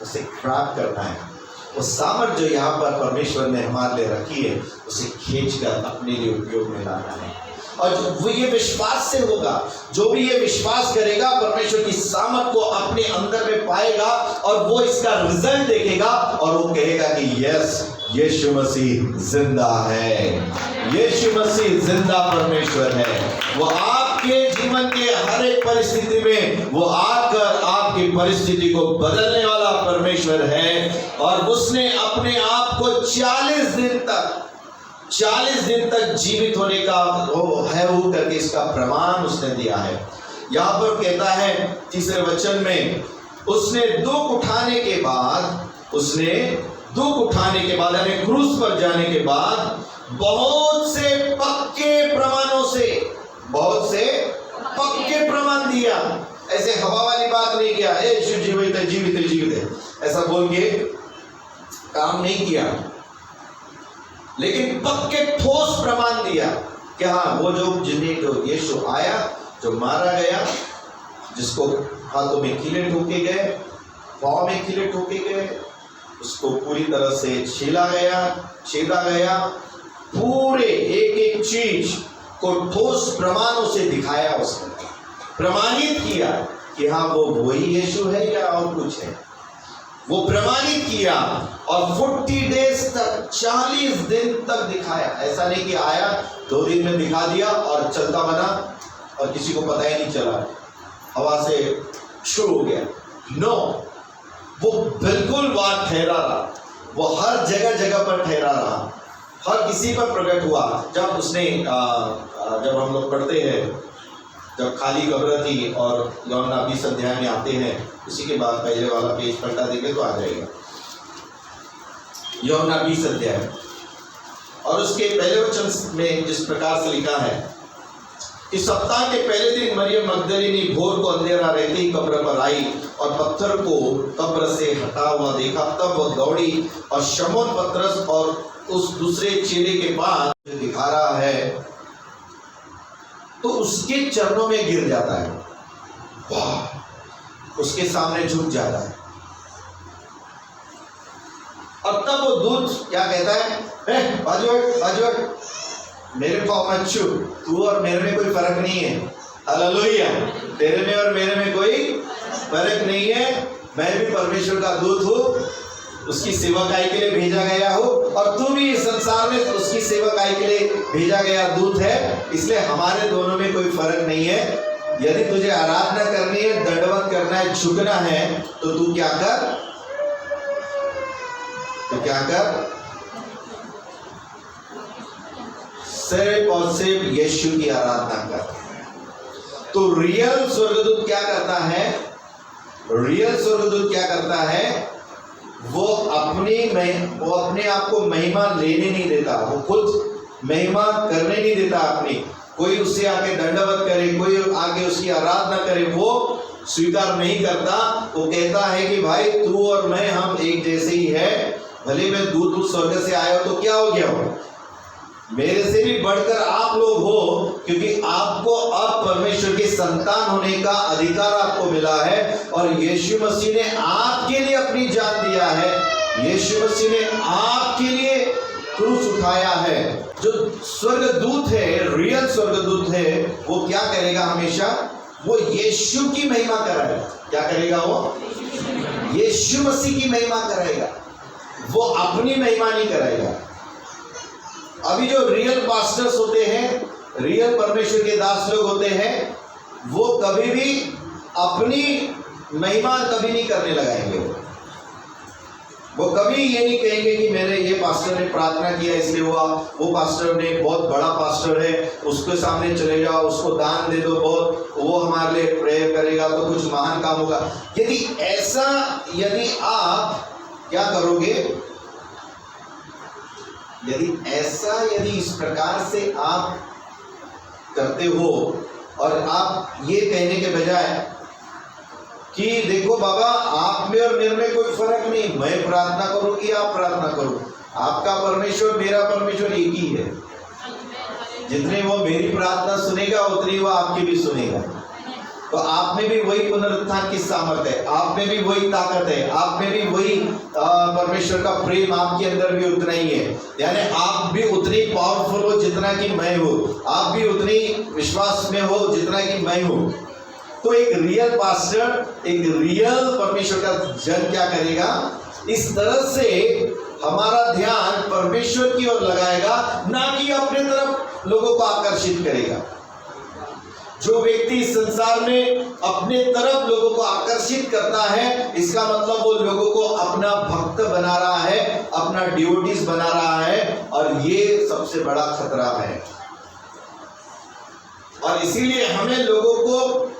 उसे ग्रैब करना है। वो सामर्थ जो यहाँ पर परमेश्वर ने हमारे लिए रखी है, उसे खींचकर अपने लिए उपयोग में लाना है। और वो ये विश्वास से होगा, जो भी ये विश्वास करेगा परमेश्वर की सामर्थ को अपने अंदर में पाएगा और वो इसका रिजल्ट देखेगा और वो कहेगा कि यस, यीशु मसीह जिंदा है, यीशु मसीह जिंदा परमेश्वर है। वो आपके जीवन के हर एक परिस्थिति में वो आकर आपकी परिस्थिति को बदलने वाला परमेश्वर है। और उसने अपने आप को 40 दिन तक जीवित होने का वो करके इसका प्रमाण उसने दिया है। यहाँ पर कहता है तीसरे वचन में, उसने दुख उठाने के बाद यानी क्रूस पर जाने के बाद बहुत से पक्के प्रमाण दिया। ऐसे हवा वाली बात नहीं किया, यीशु जीवित है, जीवित है, जीवित है, ऐसा बोल के काम नहीं किया, लेकिन पक्के ठोस प्रमाण दिया कि हाँ, वो जो यीशु आया, जो मारा गया, जिसको हाथों में कीले ठोके गए, पाँव में कीले ठोके गए, उसको पूरी तरह से छेदा गया, पूरे एक एक चीज को ठोस प्रमाणों से दिखाया, उसने प्रमाणित किया कि हाँ, वो वही यीशु है या और कुछ है, वो प्रमाणित किया। और 40 डेज तक, 40 दिन तक दिखाया। ऐसा नहीं कि आया 2 दिन में दिखा दिया और चलता बना और किसी को पता ही नहीं चला, हवा से शुरू हो गया। नो, वो बिल्कुल बात ठहरा रहा, वो हर जगह पर ठहरा रहा, हर किसी पर प्रकट हुआ। जब उसने जब हम लोग पढ़ते हैं, जब खाली कब्र थी और यूहन्ना 20 अध्याय में आते हैं, उसी के बाद पहले वाला पेज पलटा देंगे तो आ जाएगा, यूहन्ना 20 अध्याय। और उसके पहले वचन में जिस प्रकार से लिखा है कि सप्ताह के पहले दिन मरियम मगदलीनी भोर को अंधेरा रहते ही कब्र पर आई और पत्थर को कब्र से हटा हुआ देखा। तब वह दौड़ी और शमौन पतरस और उस दूसरे चेले के पास जो दिखा रहा है, तो उसके चरणों में गिर जाता है, वाह, उसके सामने झुक जाता है। और तब वो दूत क्या कहता है, बाजू हट, मेरे पाँव मत छू, तू और मेरे में कोई फर्क नहीं है, हालेलुया, तेरे में और मेरे में कोई फर्क नहीं है, मैं भी परमेश्वर का दूत हूँ, उसकी सेवकाई के लिए भेजा गया हो, और तू भी इस संसार में उसकी सेवकाई के लिए भेजा गया दूत है, इसलिए हमारे दोनों में कोई फर्क नहीं है। यदि तुझे आराधना करनी है, दंडवत करना है, झुकना है, तो तू क्या कर, सिर्फ और सिर्फ यीशु की आराधना कर। तो रियल स्वर्गदूत क्या करता है, वो अपने आप को महिमा लेने नहीं देता, वो खुद महिमा करने नहीं देता अपनी। कोई उससे आके दंडवत करे, कोई आके उसकी आराधना करे, वो स्वीकार नहीं करता। वो कहता है कि भाई तू और मैं, हम एक जैसे ही है, भले मैं दूत स्वर्ग से आया हो तो क्या हो गया हो, मेरे से भी बढ़कर आप लोग हो, क्योंकि आपको अब परमेश्वर के संतान होने का अधिकार आपको मिला है। और यीशु मसीह ने आपके लिए अपनी जान दिया है, यीशु मसीह ने आपके लिए क्रूस उठाया है। जो स्वर्गदूत है, रियल स्वर्गदूत है, वो क्या करेगा हमेशा, वो यीशु की महिमा कराएगा। क्या करेगा वो? यीशु मसीह की महिमा कराएगा, वो अपनी महिमा नहीं कराएगा। अभी जो रियल पास्टर्स होते हैं, रियल परमेश्वर के दास लोग होते हैं, वो कभी भी अपनी महिमा कभी नहीं करने लगाएंगे। वो कभी ये नहीं कहेंगे कि मेरे ये पास्टर ने प्रार्थना किया इसलिए हुआ, वो पास्टर ने बहुत बड़ा पास्टर है उसके सामने चले जाओ, उसको दान दे दो बहुत, वो हमारे लिए प्रेयर करेगा तो कुछ महान काम होगा। यदि आप क्या करोगे, यदि इस प्रकार से आप करते हो और आप ये कहने के बजाय कि देखो बाबा आप में और मेरे में कोई फर्क नहीं, मैं प्रार्थना करूं कि आप प्रार्थना करो, आपका परमेश्वर मेरा परमेश्वर एक ही है, जितने वो मेरी प्रार्थना सुनेगा उतनी वो आपकी भी सुनेगा। तो आप में भी वही पुनरुत्थान की सामर्थ है, आप में भी वही ताकत है, आप में भी वही परमेश्वर का प्रेम आपके अंदर भी उतना ही है, यानी आप भी उतनी पावरफुल हो जितना कि मैं हूँ, आप भी उतनी विश्वास में हो जितना कि मैं हूँ। तो एक रियल पास्टर, एक रियल परमेश्वर का जन क्या करेगा, इस तरह से हमारा ध्यान परमेश्वर की ओर लगाएगा, ना कि अपने तरफ लोगों को आकर्षित करेगा। जो व्यक्ति इस संसार में अपने तरफ लोगों को आकर्षित करता है, इसका मतलब वो लोगों को अपना भक्त बना रहा है, अपना डिवोटीज बना रहा है, और ये सबसे बड़ा खतरा है। और इसीलिए हमें लोगों को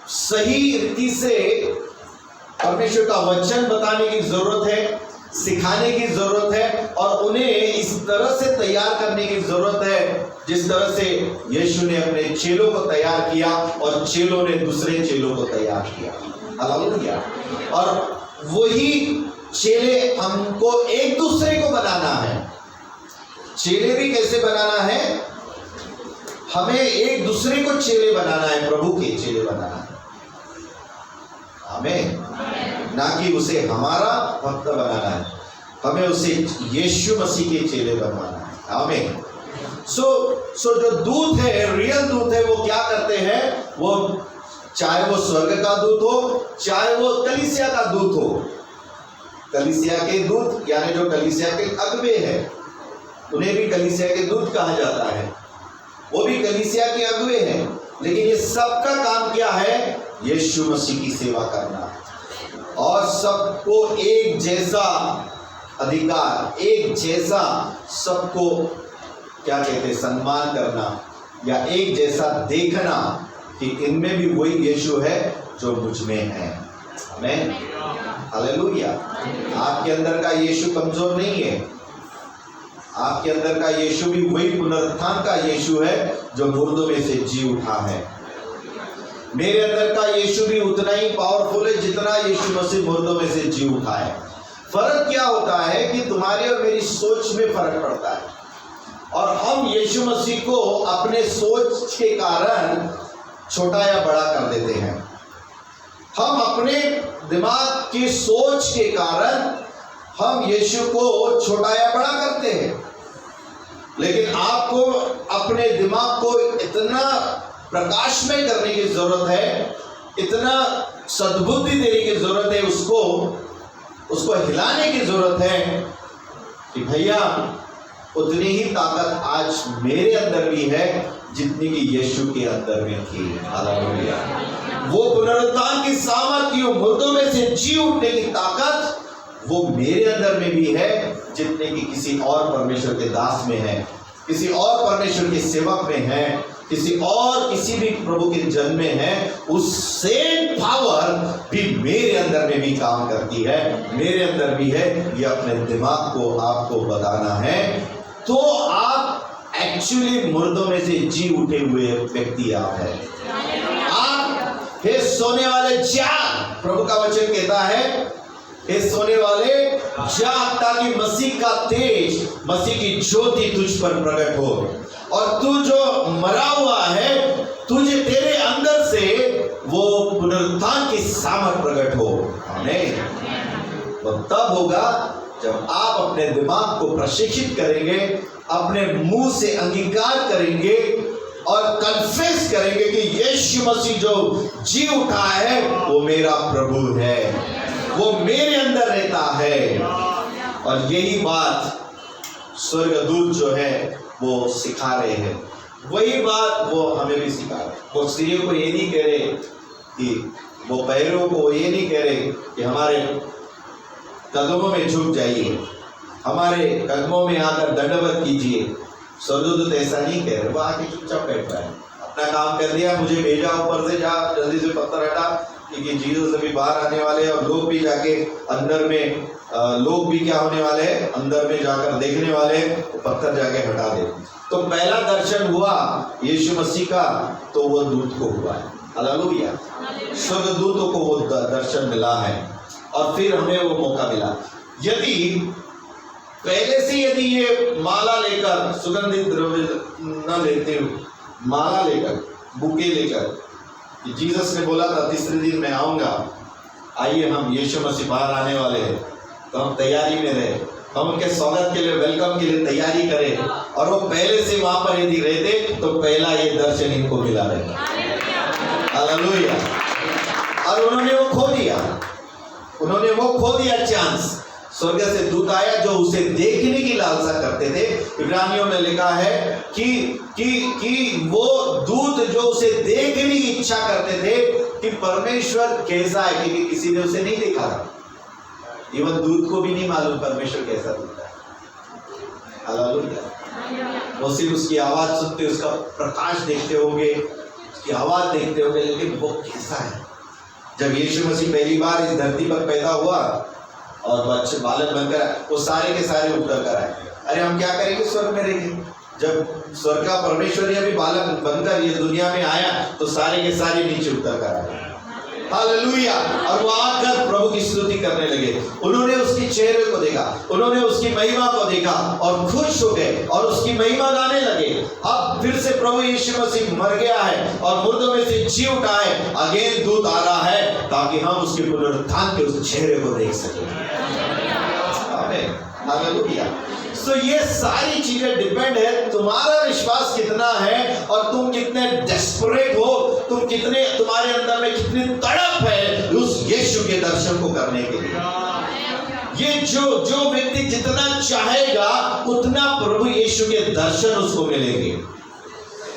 सही रीति से परमेश्वर का वचन बताने की जरूरत है, सिखाने की जरूरत है, और उन्हें इस तरह से तैयार करने की जरूरत है जिस तरह से यीशु ने अपने चेलों को तैयार किया और चेलों ने दूसरे चेलों को तैयार किया। हालेलुया। और वही चेले हमको एक दूसरे को बनाना है। चेले भी कैसे बनाना है, हमें एक दूसरे को चेले बनाना है, प्रभु के चेले बनाना है, हमें, ना कि उसे हमारा भक्त बनाना है, हमें उसे यीशु मसीह के चेले बनाना है। आमीन। सो जो दूत है, रियल दूत है, वो क्या करते हैं, वो चाहे वो स्वर्ग का दूत हो, चाहे वो कलीसिया का दूत हो, कलीसिया के दूत यानी जो कलीसिया के अगुवे हैं, उन्हें भी कलीसिया के दूत कहा जाता है, वो भी कलीसिया के अगुवे हैं। लेकिन ये सबका काम क्या है, यीशु मसीह की सेवा करना और सबको एक जैसा अधिकार, एक जैसा सबको क्या कहते हैं, सम्मान करना, या एक जैसा देखना कि इनमें भी वही यीशु है जो मुझ में है। आमीन। हालेलुया। आपके अंदर का यीशु कमजोर नहीं है, आपके अंदर का यीशु भी वही पुनरुत्थान का यीशु है जो मुर्दों में से जी उठा है। मेरे अंदर का यीशु भी उतना ही पावरफुल है जितना यीशु मसीह मुर्दों में से जी उठा है। फर्क क्या होता है कि तुम्हारी और मेरी सोच में फर्क पड़ता है, और हम यीशु मसीह को अपने सोच के कारण छोटा या बड़ा कर देते हैं। हम अपने दिमाग की सोच के कारण हम यीशु को छोटा या बड़ा करते हैं। लेकिन आपको अपने दिमाग को इतना प्रकाशमय करने की जरूरत है, इतना सद्बुद्धि देने की जरूरत है, उसको हिलाने की जरूरत है कि भैया उतनी ही ताकत आज मेरे अंदर भी है जितनी कि यीशु के अंदर में थी। हालेलुया। वो पुनरुत्थान की सामर्थ्य, मुर्दों में से जी उठने की ताकत वो मेरे अंदर में भी है जितने कि किसी और परमेश्वर के दास में है, किसी और परमेश्वर के सेवक में है, किसी भी प्रभु के जन में है। उस सेम पावर भी मेरे अंदर में भी काम करती है, मेरे अंदर भी है। ये अपने दिमाग को आपको बताना है, तो आप एक्चुअली मुर्दों में से जी उठे हुए व्यक्ति आप हैं। आप हे सोने वाले जाग, प्रभु का वचन कहता है, हे सोने वाले जाग, ताकि मसीह का तेज, मसीह की ज्योति तुझ पर प्रकट हो, और तू जो मरा हुआ है, तुझे तेरे अंदर से वो पुनरुत्थान की सामर्थ प्रकट हो। आमीन। वो तब होगा जब आप अपने दिमाग को प्रशिक्षित करेंगे, अपने मुंह से अंगीकार करेंगे और कन्फेस करेंगे कि यीशु मसीह जो जी उठा है वो मेरा प्रभु है, वो मेरे अंदर रहता है। और यही बात स्वर्गदूत जो है वो सिखा रहे हैं, वही बात वो हमें भी सिखा रहे हैं। वो स्त्रियों को ये नहीं कह रहे कि, वो पैरों को ये नहीं कह रहे कि हमारे कदमों में झुक जाइए, हमारे कदमों में आकर दंडवत कीजिए। स्वर्गदूत ऐसा नहीं कह रहे, वो आके चुपचाप बैठ रहा है, अपना काम कर दिया, मुझे भेजा ऊपर से, जा जल्दी से पत्थर हटा, क्योंकि जीसस अभी बाहर आने वाले हैं और लोग भी जाके अंदर में लोग भी क्या होने वाले हैं, अंदर में जाकर देखने वाले हैं, तो पत्थर जाके हटा दे। तो पहला दर्शन हुआ यीशु मसीह का, तो वो दूत को हुआ है। हालेलुया। स्वर्गदूतों को वो दर्शन मिला है और फिर हमें वो मौका मिला। यदि पहले से यदि ये माला लेकर, सुगंधित द्रव्य न लेते हो, माला लेकर, बुके लेकर, जीसस ने बोला था तीसरे दिन मैं आऊंगा, आइए हम, यीशु मसीह बाहर आने वाले हैं, तो हम तैयारी में रहे, हम उनके स्वागत के लिए, वेलकम के लिए तैयारी करें। और वो पहले से वहां पर यदि रहते तो पहला ये दर्शन इनको मिला रहता। हालेलुया। और उन्होंने वो खो दिया, उन्होंने वो खो दिया चांस। स्वर्ग से दूत आया जो उसे देखने की लालसा करते थे। इब्रानियों में लिखा है कि वो दूत जो उसे देखने की इच्छा करते थे कि परमेश्वर कैसा है, क्योंकि किसी ने उसे नहीं देखा था, इवन दूत को भी नहीं मालूम परमेश्वर कैसा दिखता है। हालेलुया। वो सिर्फ उसकी आवाज सुनते, उसका प्रकाश देखते होंगे, उसकी आवाज देखते होंगे, लेकिन वो कैसा है। जब यीशु मसीह पहली बार इस धरती पर पैदा हुआ और बच्चे बालक बनकर, वो सारे के सारे उतर कर आए, अरे हम क्या करेंगे, स्वर्ग में रहेंगे। जब स्वर्ग का परमेश्वर अभी बालक बनकर ये दुनिया में आया तो सारे के सारे नीचे उतर कर आए। हालेलुया। और वो आकर प्रभु की स्तुति करने लगे, उन्होंने उसके चेहरे को देखा, उन्होंने उसकी महिमा को देखा और खुश हो गए और उसकी महिमा गाने लगे। अब फिर से प्रभु यीशु मसीह मर गया है और मुर्दों में से जी उठा है, अगेन दूत आ रहा है ताकि हम उसके पुनरुत्थान के उस चेहरे को देख सकें। आमीन। हालेलुया। तो ये सारी चीजें डिपेंड है तुम्हारा विश्वास कितना है और तुम कितने डेस्परेट हो, तुम कितने, तुम्हारे अंदर में कितनी तड़प है उस यीशु के दर्शन को करने के लिए। ये जो व्यक्ति जितना चाहेगा उतना प्रभु यीशु के दर्शन उसको मिलेंगे।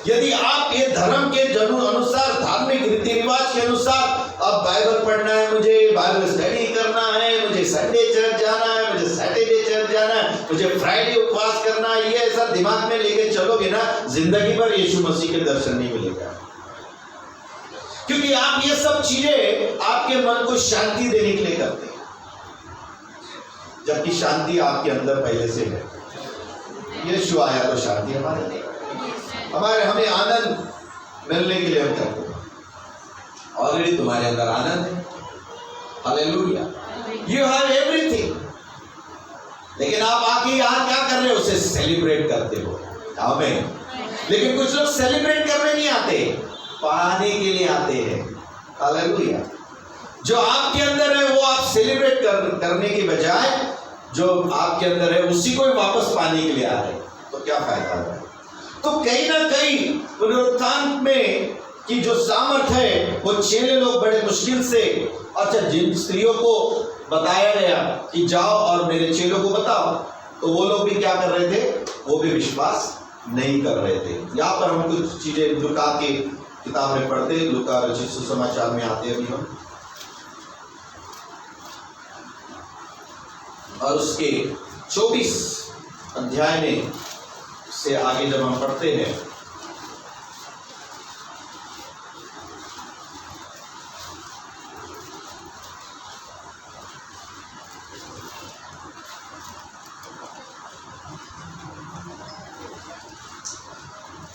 यदि आप ये धर्म के अनुसार, धार्मिक रीति रिवाज के अनुसार, अब बाइबल पढ़ना है, मुझे बाइबल स्टडी करना है, मुझे संडे चर्च जाना है, मुझे सैटरडे चर्च जाना है, मुझे फ्राइडे उपवास करना है, ये ऐसा दिमाग में लेके चलोगे ना, जिंदगी भर यीशु मसीह के दर्शन नहीं मिलेगा। क्योंकि आप ये सब चीजें आपके मन को शांति देने के लिए करते हैं, जबकि शांति आपके अंदर पहले से है। यीशु आया तो शांति हमें आनंद मिलने के लिए हम करते हैं। ऑलरेडी तुम्हारे अंदर आनंद है। हालेलुया। You have everything. लेकिन आप आके यहाँ क्या कर रहे हो, उसे सेलिब्रेट करते हो। आमीन। लेकिन कुछ लोग सेलिब्रेट करने नहीं आते, पाने के लिए आते हैं। हालेलुया। जो आपके अंदर है वो आप सेलिब्रेट करने के बजाय जो आपके अंदर है उसी को वापस पाने के लिए आ रहे, तो क्या फायदा है। तो कहीं ना कहीं पुनरुत्थान में की जो सामर्थ्य है वो चेले लोग बड़े मुश्किल से, अच्छा जिन स्त्रियों को बताया गया कि जाओ और मेरे चेलों को बताओ, तो वो लोग भी क्या कर रहे थे, वो भी विश्वास नहीं कर रहे थे। यहाँ पर हम कुछ चीजें लूका के किताब में पढ़ते, लूका रचित सुसमाचार में आते हैं अभी हम, और उसके 24 अध्याय में से आगे जब हम पढ़ते हैं,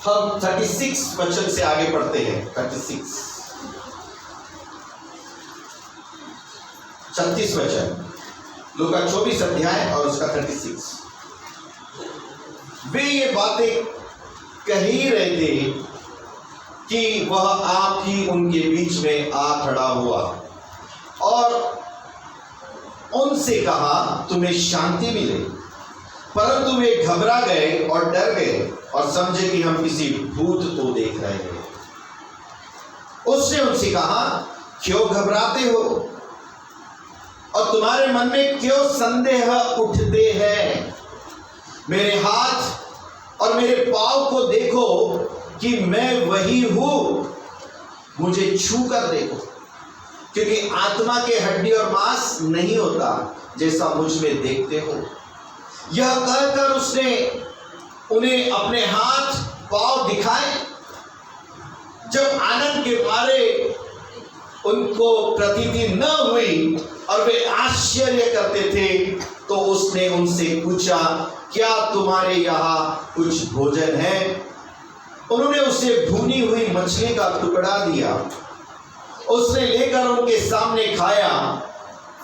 हम 36 वचन से आगे पढ़ते हैं। 36 वचन, लूका 24 अध्याय और उसका 36। वे ये बातें कह ही रहे थे कि वह आप ही उनके बीच में आ खड़ा हुआ और उनसे कहा तुम्हें शांति मिले। परंतु वे घबरा गए और डर गए और समझे कि हम किसी भूत को देख रहे हैं। उसने उनसे कहा क्यों घबराते हो और तुम्हारे मन में क्यों संदेह उठते हैं। मेरे हाथ और मेरे पांव को देखो कि मैं वही हूं, मुझे छू कर देखो। क्योंकि आत्मा के हड्डी और मांस नहीं होता जैसा मुझ में देखते हो। यह कहकर उसने उन्हें अपने हाथ पांव दिखाए। जब आनंद के मारे उनको प्रतीति न हुई और वे आश्चर्य करते थे, तो उसने उनसे पूछा, क्या तुम्हारे यहाँ कुछ भोजन है? उन्होंने उसे भुनी हुई मछली का टुकड़ा दिया। उसने लेकर उनके सामने खाया।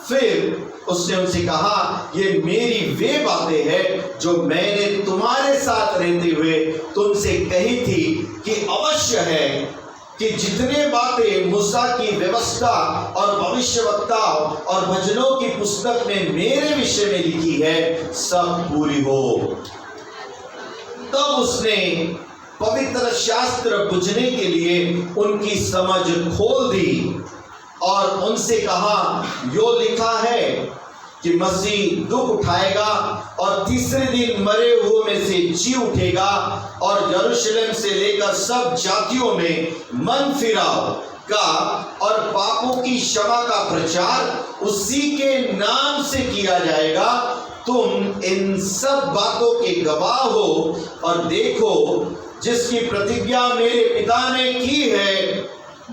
फिर उसने उनसे कहा, ये मेरी वे बातें हैं जो मैंने तुम्हारे साथ रहते हुए तुमसे कही थी कि अवश्य है कि जितने बातें मूसा की व्यवस्था और भविष्यवक्ता और भजनों की पुस्तक में मेरे विषय में लिखी है, सब पूरी हो। तब उसने पवित्र शास्त्र बुझने के लिए उनकी समझ खोल दी और उनसे कहा, यो लिखा है कि मसीह दुख उठाएगा और तीसरे दिन मरे हुए में से जी उठेगा और यरूशलेम से लेकर सब जातियों में मन फिराव का और पापों की क्षमा का प्रचार उसी के नाम से किया जाएगा। तुम इन सब बातों के गवाह हो। और देखो, जिसकी प्रतिज्ञा मेरे पिता ने की है,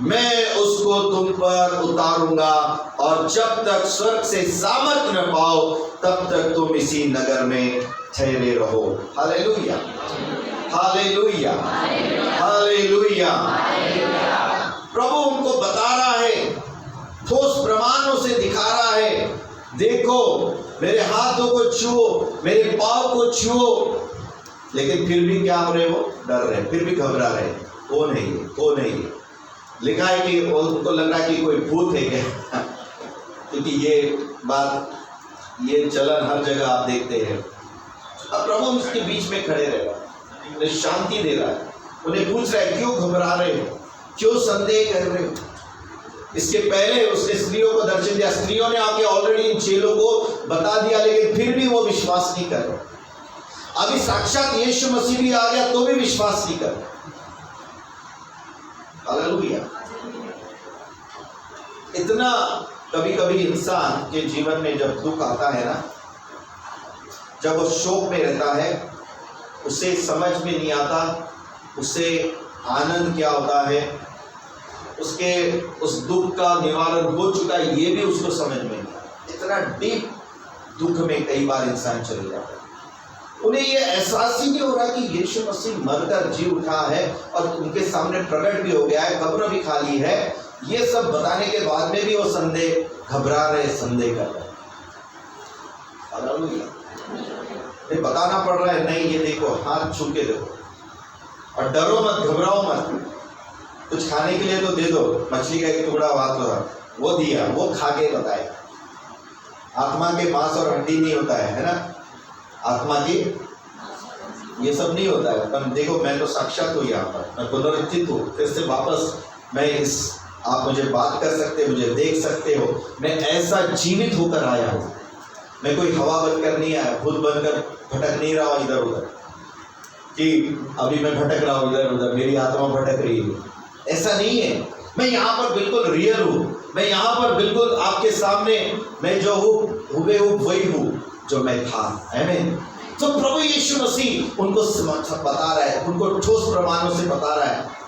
मैं उसको तुम पर उतारूंगा और जब तक स्वर्ग से सामर्थ न पाओ तब तक तुम इसी नगर में ठहरे रहो। Hallelujah, hallelujah, hallelujah. प्रभु उनको बता रहा है, ठोस प्रमाणों से दिखा रहा है, देखो मेरे हाथों को छुओ, मेरे पाँव को छुओ। लेकिन फिर भी क्या हो रहे, वो डर रहे, फिर भी घबरा रहे, वो नहीं, वो नहीं। लिखा है कि उनको लग रहा है कि कोई भूत है क्या, क्योंकि ये बात, ये चलन हर जगह आप देखते हैं। अब प्रभु उसके बीच में खड़े रहेगा, उन्हें शांति दे रहा है, उन्हें पूछ रहा है, क्यों घबरा रहे हो, क्यों संदेह कर रहे हो। इसके पहले उसने स्त्रियों को दर्शन दिया, स्त्रियों ने आके ऑलरेडी इन चेलों को बता दिया, लेकिन फिर भी वो विश्वास नहीं कर रहे। अभी साक्षात यीशु मसीह भी आ गया तो भी विश्वास नहीं कर रहे। हालेलुया। इतना कभी कभी इंसान के जीवन में जब दुख आता है ना, जब वो शोक में रहता है, उसे समझ में नहीं आता उसे आनंद क्या होता है, उसके उस दुख का निवारण हो चुका है, ये भी उसको समझ में नहीं आता। इतना डीप दुख में कई बार इंसान चले जाता है। उन्हें ये एहसास ही नहीं हो रहा कि यीशु मसीह मरकर जी उठा है और उनके सामने प्रकट भी हो गया है, कब्र भी खाली है। ये सब बताने के बाद में भी वो संदेह, घबरा रहे, संदेह कर रहे। ये बताना पड़ रहा है, नहीं ये देखो, हाथ छू के देखो और डरो मत, घबराओ मत। कुछ खाने के लिए तो दे दो, मछली का एक टुकड़ा हाथ लगा, वो दिया, वो खा के बताए। आत्मा के मांस और हड्डी नहीं होता है ना, आत्मा की ये सब नहीं होता है। पर देखो, मैं तो साक्षात हूँ, यहाँ पर मैं पुनरुत्थित हूँ, फिर से वापस मैं इस, आप मुझे बात कर सकते, मुझे देख सकते हो, मैं ऐसा जीवित होकर आया हूँ। मैं कोई हवा बनकर नहीं आया, भूत बनकर भटक नहीं रहा इधर उधर कि अभी मैं भटक रहा हूँ इधर उधर, मेरी आत्मा भटक रही है, ऐसा नहीं है। मैं यहाँ पर बिल्कुल रियल हूँ, मैं यहाँ पर बिल्कुल आपके सामने मैं जो हूँ हुबेहूब वही हूँ जो मैं था। आमीन। तो प्रभु यीशु मसीह उनको बता रहा है, उनको ठोस प्रमाणों से बता रहा है।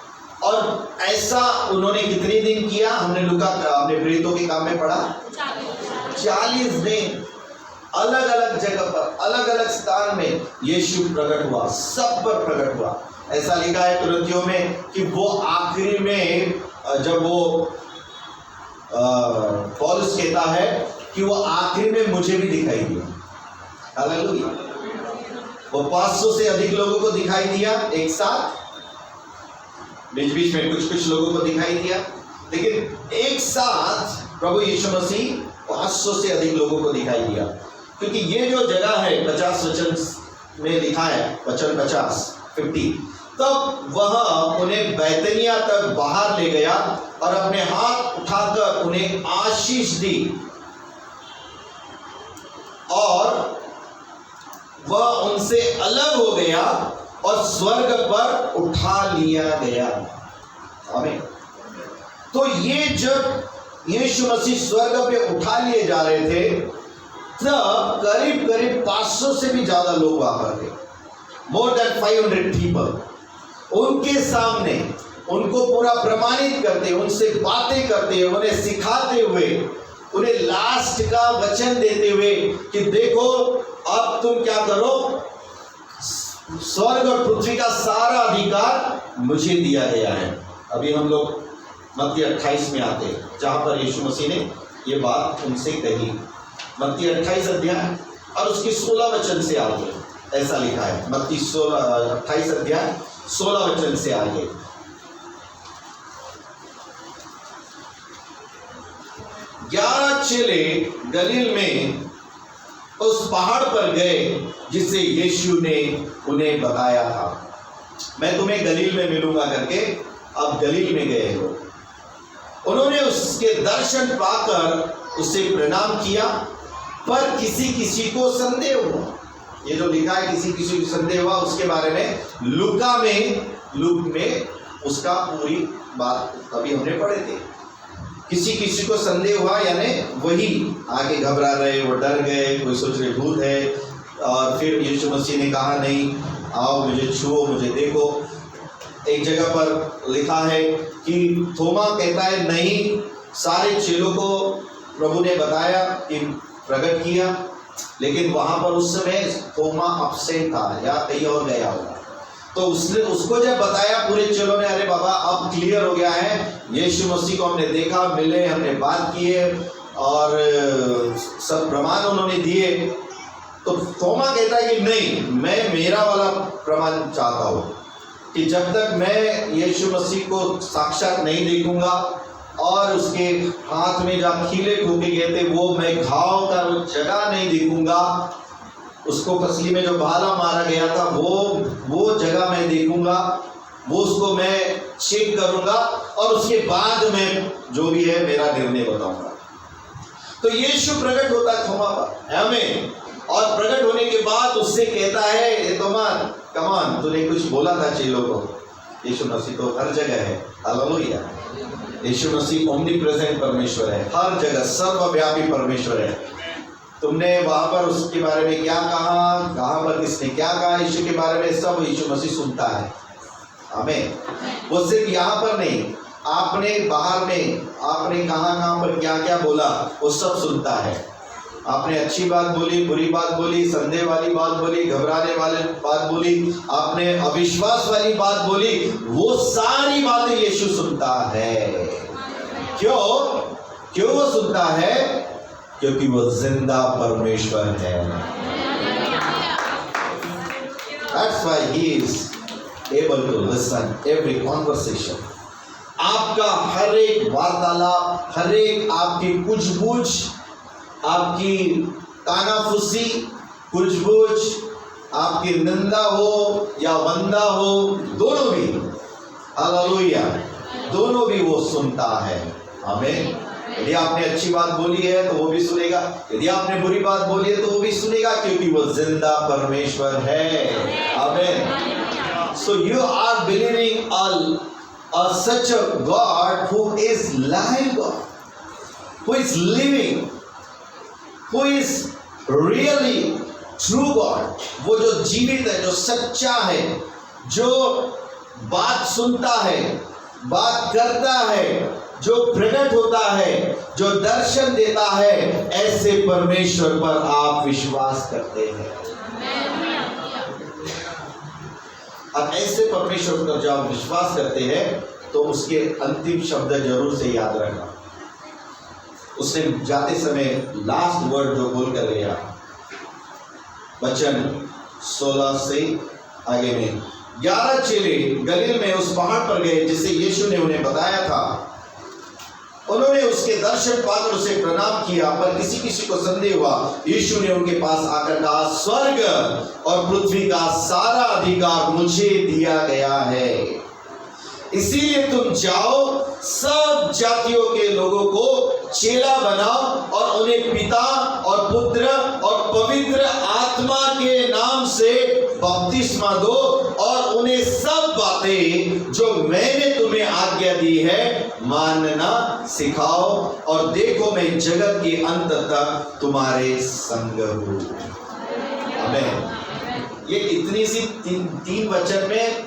और ऐसा उन्होंने कितने दिन किया, हमने लूका अपने प्रेरितों के काम में पढ़ा, 40 दिन अलग अलग जगह पर, अलग अलग स्थान में यीशु प्रकट हुआ, सब पर प्रकट हुआ। ऐसा लिखा है कुरिन्थियों में कि वो आखिरी में जब वो पौलुस कहता है कि वो आखिरी में मुझे भी दिखाई दिया। हालेलुया। वो 500 से अधिक लोगों को दिखाई दिया एक साथ, बीच बीच में कुछ कुछ लोगों को दिखाई दिया, लेकिन एक साथ प्रभु यीशु मसीह 500 से अधिक लोगों को दिखाई दिया। क्योंकि ये जो जगह है 50 वचन में लिखा है, वचन 50, तब वह उन्हें बैतनिया तक बाहर ले गया और अपने हाथ उठाकर उन्हें आशीष दी और वह उनसे अलग हो गया और स्वर्ग पर उठा लिया गया। आमीन। तो ये जब यीशु मसीह स्वर्ग पे उठा लिए जा रहे थे, तब करीब करीब 500 से भी ज्यादा लोग वहां पर थे, मोर देन 500 पीपल। उनके सामने उनको पूरा प्रमाणित करते, उनसे बातें करते, उन्हें सिखाते हुए, उन्हें लास्ट का वचन देते हुए कि देखो अब तुम क्या करो, स्वर्ग और पृथ्वी का सारा अधिकार मुझे दिया गया है। अभी हम लोग मत्ती 28 में आते हैं, जहां पर यीशु मसीह ने ये बात उनसे कही। मत्ती 28 अध्याय और उसकी 16 वचन से आगे ऐसा लिखा है। मत्ती 28 अध्याय 16 वचन से आगे, 11 चेले गलील में उस पहाड़ पर गए जिसे यीशु ने उन्हें बताया था। मैं तुम्हें गलील में मिलूंगा करके अब गलील में गए हो। उन्होंने उसके दर्शन पाकर उसे प्रणाम किया, पर किसी किसी को संदेह हुआ। ये जो लिखा है किसी किसी को संदेह हुआ, उसके बारे में लूक में उसका पूरी बात अभी हमने पढ़े थे। किसी किसी को संदेह हुआ, यानी वही आगे घबरा रहे, वो डर गए, कोई सोच रहे भूत है। और फिर यीशु मसीह ने कहा नहीं, आओ मुझे छुओ, मुझे देखो। एक जगह पर लिखा है कि थोमा कहता है नहीं, सारे चेलों को प्रभु ने बताया कि प्रकट किया, लेकिन वहां पर उस समय थोमा अपसेंट था या कहीं और गया होगा। तो उसने उसको जब बताया पूरे चेलों ने, अरे बाबा अब क्लियर हो गया है, यीशु मसीह को हमने देखा, मिले, हमने बात किए और सब प्रमाण उन्होंने दिए। तो थोमा कहता है कि नहीं, मैं मेरा वाला प्रमाण चाहता हूँ कि जब तक मैं यीशु मसीह को साक्षात नहीं देखूंगा और उसके हाथ में जहाँ खीले ठोके गए थे वो मैं घाव का वो जगह नहीं देखूंगा, उसको फसली में जो भाला मारा गया था वो जगह मैं देखूंगा, वो उसको मैं चेक करूंगा और उसके बाद मैं जो भी है मेरा निर्णय बताऊंगा। तो यीशु प्रकट होता है थोमा पर हमें, और प्रकट होने के बाद उससे कहता है, ये थोमा कमान, तूने कुछ बोला था चेलों को। यीशु मसीह तो हर जगह है, हालेलुया। यीशु मसीह ओमनी प्रेजेंट परमेश्वर है, हर जगह सर्वव्यापी परमेश्वर है। तुमने वहां पर उसके बारे में क्या कहा, कहां पर किसने क्या कहा यीशु के बारे में, सब यीशु मसीह सुनता है। आमीन। वो सिर्फ यहाँ पर नहीं, आपने बाहर में आपने कहां पर क्या क्या बोला वो सब सुनता है। आपने अच्छी बात बोली, बुरी बात बोली, संदेह वाली बात बोली, घबराने वाली बात बोली, आपने अविश्वास वाली बात बोली, वो सारी बातें यीशु सुनता है। क्यों वो सुनता है? क्योंकि वो जिंदा परमेश्वर है। That's why he is able to listen every conversation. आपका हर एक वार्तालाप, हर एक आपकी कुछ-बुझ, आपकी कानाफूसी, कुछ-बुझ, आपकी निंदा हो या वंदा हो, दोनों भी, हालेलुया, दोनों भी वो सुनता है। आमीन। यदि आपने अच्छी बात बोली है तो वो भी सुनेगा, यदि आपने बुरी बात बोली है तो वो भी सुनेगा, क्योंकि वो जिंदा परमेश्वर है। आमीन। So you are believing such a God who is live God, who is living, who is really true God, वो जो जीवित है, जो सच्चा है, जो बात सुनता है, बात करता है, जो प्रकट होता है, जो दर्शन देता है, ऐसे परमेश्वर पर आप विश्वास करते हैं। अब ऐसे परमेश्वर पर जब आप विश्वास करते हैं तो उसके अंतिम शब्द जरूर से याद रखना। उसने जाते समय लास्ट वर्ड जो बोल कर गया, वचन 16 से आगे में, 11 चेले गलील में उस पहाड़ पर गए जिसे यीशु ने उन्हें बताया था। उन्होंने उसके दर्शन पाकर उसे प्रणाम किया, पर किसी किसी को संदेह हुआ। यीशु ने उनके पास आकर कहा, स्वर्ग और पृथ्वी का सारा अधिकार मुझे दिया गया है, इसीलिए तुम जाओ, सब जातियों के लोगों को चेला बनाओ और उन्हें पिता और पुत्र और पवित्र आत्मा के नाम से बपतिस्मा दो और उन्हें सब बातें जो मैंने तुम्हें आज्ञा दी है मानना सिखाओ, और देखो मैं जगत के अंत तक तुम्हारे संग हूँ। आमीन। ये इतनी सी तीन वचन में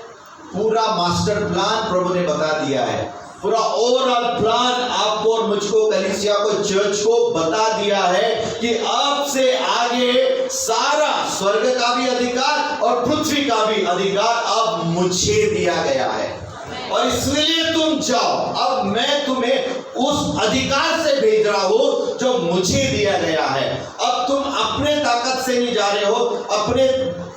पूरा मास्टर प्लान प्रभु ने बता दिया है। पूरा ओवरऑल प्लान आपको और मुझको, कलीसिया को, चर्च को बता दिया है कि अब से आगे सारा स्वर्ग का भी अधिकार और पृथ्वी का भी अधिकार अब मुझे दिया गया है, और इसलिए तुम जाओ। अब मैं तुम्हें उस अधिकार से भेज रहा हूं जो मुझे दिया गया है। अब तुम अपने ताकत से नहीं जा रहे हो, अपने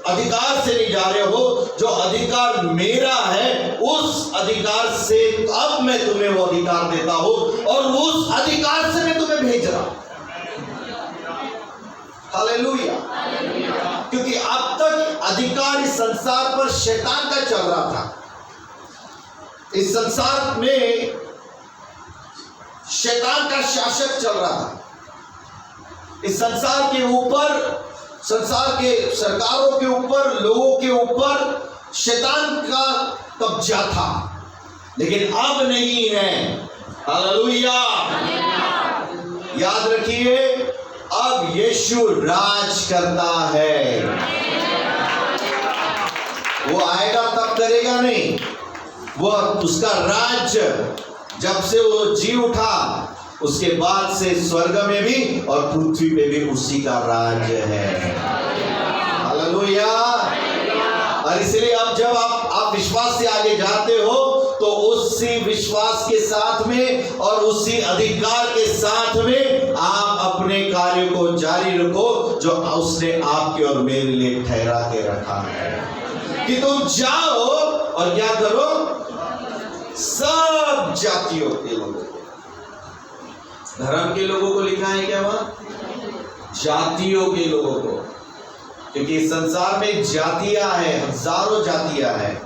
अधिकार से नहीं जा रहे हो, जो अधिकार मेरा है उस अधिकार से अब मैं तुम्हें वो अधिकार देता हूं, और उस अधिकार से मैं तुम्हें भेज रहा हूं। हालेलुया। क्योंकि अब तक अधिकार इस संसार पर शैतान का चल रहा था। इस संसार में शैतान का शासक चल रहा था। इस संसार के ऊपर, संसार के सरकारों के ऊपर, लोगों के ऊपर शैतान का कब्जा था, लेकिन अब नहीं है। हालेलुया। याद रखिए, अब यीशु राज करता है। वो आएगा तब करेगा नहीं, वो उसका राज्य जब से वो जी उठा उसके बाद से स्वर्ग में भी और पृथ्वी पे भी उसी का राज है। हालेलुया। और इसलिए अब जब आप विश्वास से आगे जाते हो तो उसी विश्वास के साथ में और उसी अधिकार के साथ में आप अपने कार्य को जारी रखो जो उसने आपके और मेरे लिए ठहरा के रखा है कि तुम जाओ और क्या करो, सब जातियों के लोगों को, धर्म के लोगों को लिखा है क्या वहां, जातियों के लोगों को, क्योंकि इस संसार में जातियां हैं, हजारों जातियां हैं।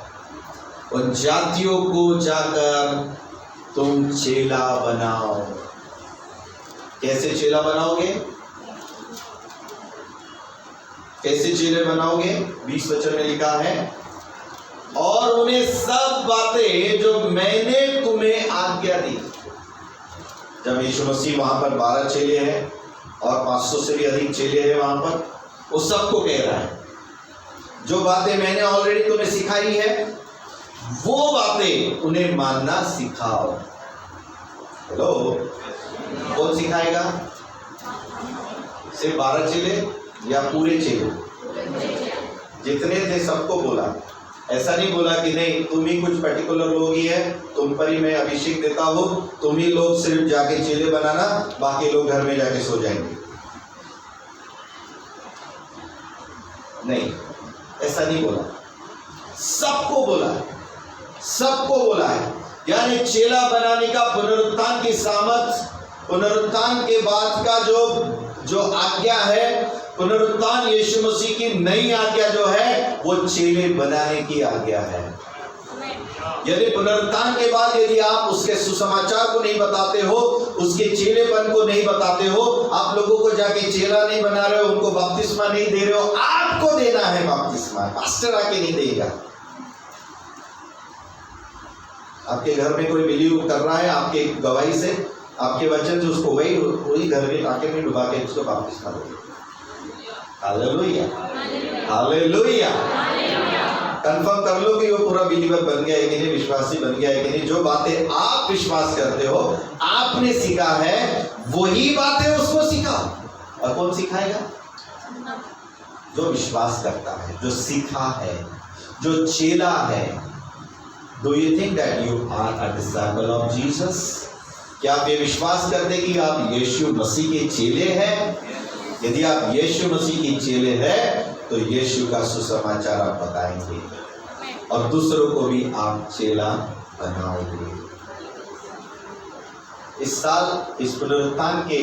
उन जातियों को जाकर तुम चेला बनाओ। कैसे चेला बनाओगे, कैसे चेले बनाओगे? 20 वचन में लिखा है, और उन्हें सब बातें जो मैंने तुम्हें आज्ञा दी। जब यीशु मसीह वहां पर 12 चेले हैं और 500 से भी अधिक चेले हैं वहां पर, वो सबको कह रहा है जो बातें मैंने ऑलरेडी तुम्हें सिखाई है वो बातें उन्हें मानना सिखाओ। हेलो, कौन सिखाएगा? सिर्फ 12 चेले या पूरे चेले? जितने थे सबको बोला। ऐसा नहीं बोला कि नहीं तुम ही कुछ पर्टिकुलर लोग ही है, तुम पर ही मैं अभिषेक देता हूं, तुम ही लोग सिर्फ जाके चेले बनाना, बाकी लोग घर में जाके सो जाएंगे। नहीं, ऐसा नहीं बोला। सबको बोला है, सबको बोला है। यानी चेला बनाने का पुनरुत्थान की सामर्थ, पुनरुत्थान के बाद का जो आज्ञा है, पुनरुत्थान यीशु मसीह की नई आज्ञा जो है वो चेले बनाने की आज्ञा है। यदि पुनरुत्थान के बाद यदि आप उसके सुसमाचार को नहीं बताते हो, उसके चेलेपन को नहीं बताते हो, आप लोगों को जाके चेला नहीं बना रहे हो, उनको बपतिस्मा नहीं दे रहे हो, आपको देना है बपतिस्मा, पास्टर आके नहीं देगा। आपके घर में कोई बिलीव कर रहा है आपके गवाही से, आपके वचन से, उसको वही घर में आके में डुबा के उसको बपतिस्मा दो। Hallelujah, hallelujah. कंफर्म कर लो कि वो पूरा बिलीवर बन गया है कि नहीं, विश्वासी बन गया है कि नहीं। जो बातें आप विश्वास करते हो, आपने सीखा है, वही बातें उसको सिखाओ। और कौन सिखाएगा? जो विश्वास करता है, जो सीखा है, जो चेला है। Do you think that you are a disciple of Jesus? क्या आप ये विश्वास करते कि आप यीशु मसीह के चेले हैं? यदि आप यीशु मसीह के चेले हैं तो यीशु का सुसमाचार आप बताएंगे और दूसरों को भी आप चेला बनाओगे। इस साल इस पुनरुत्थान के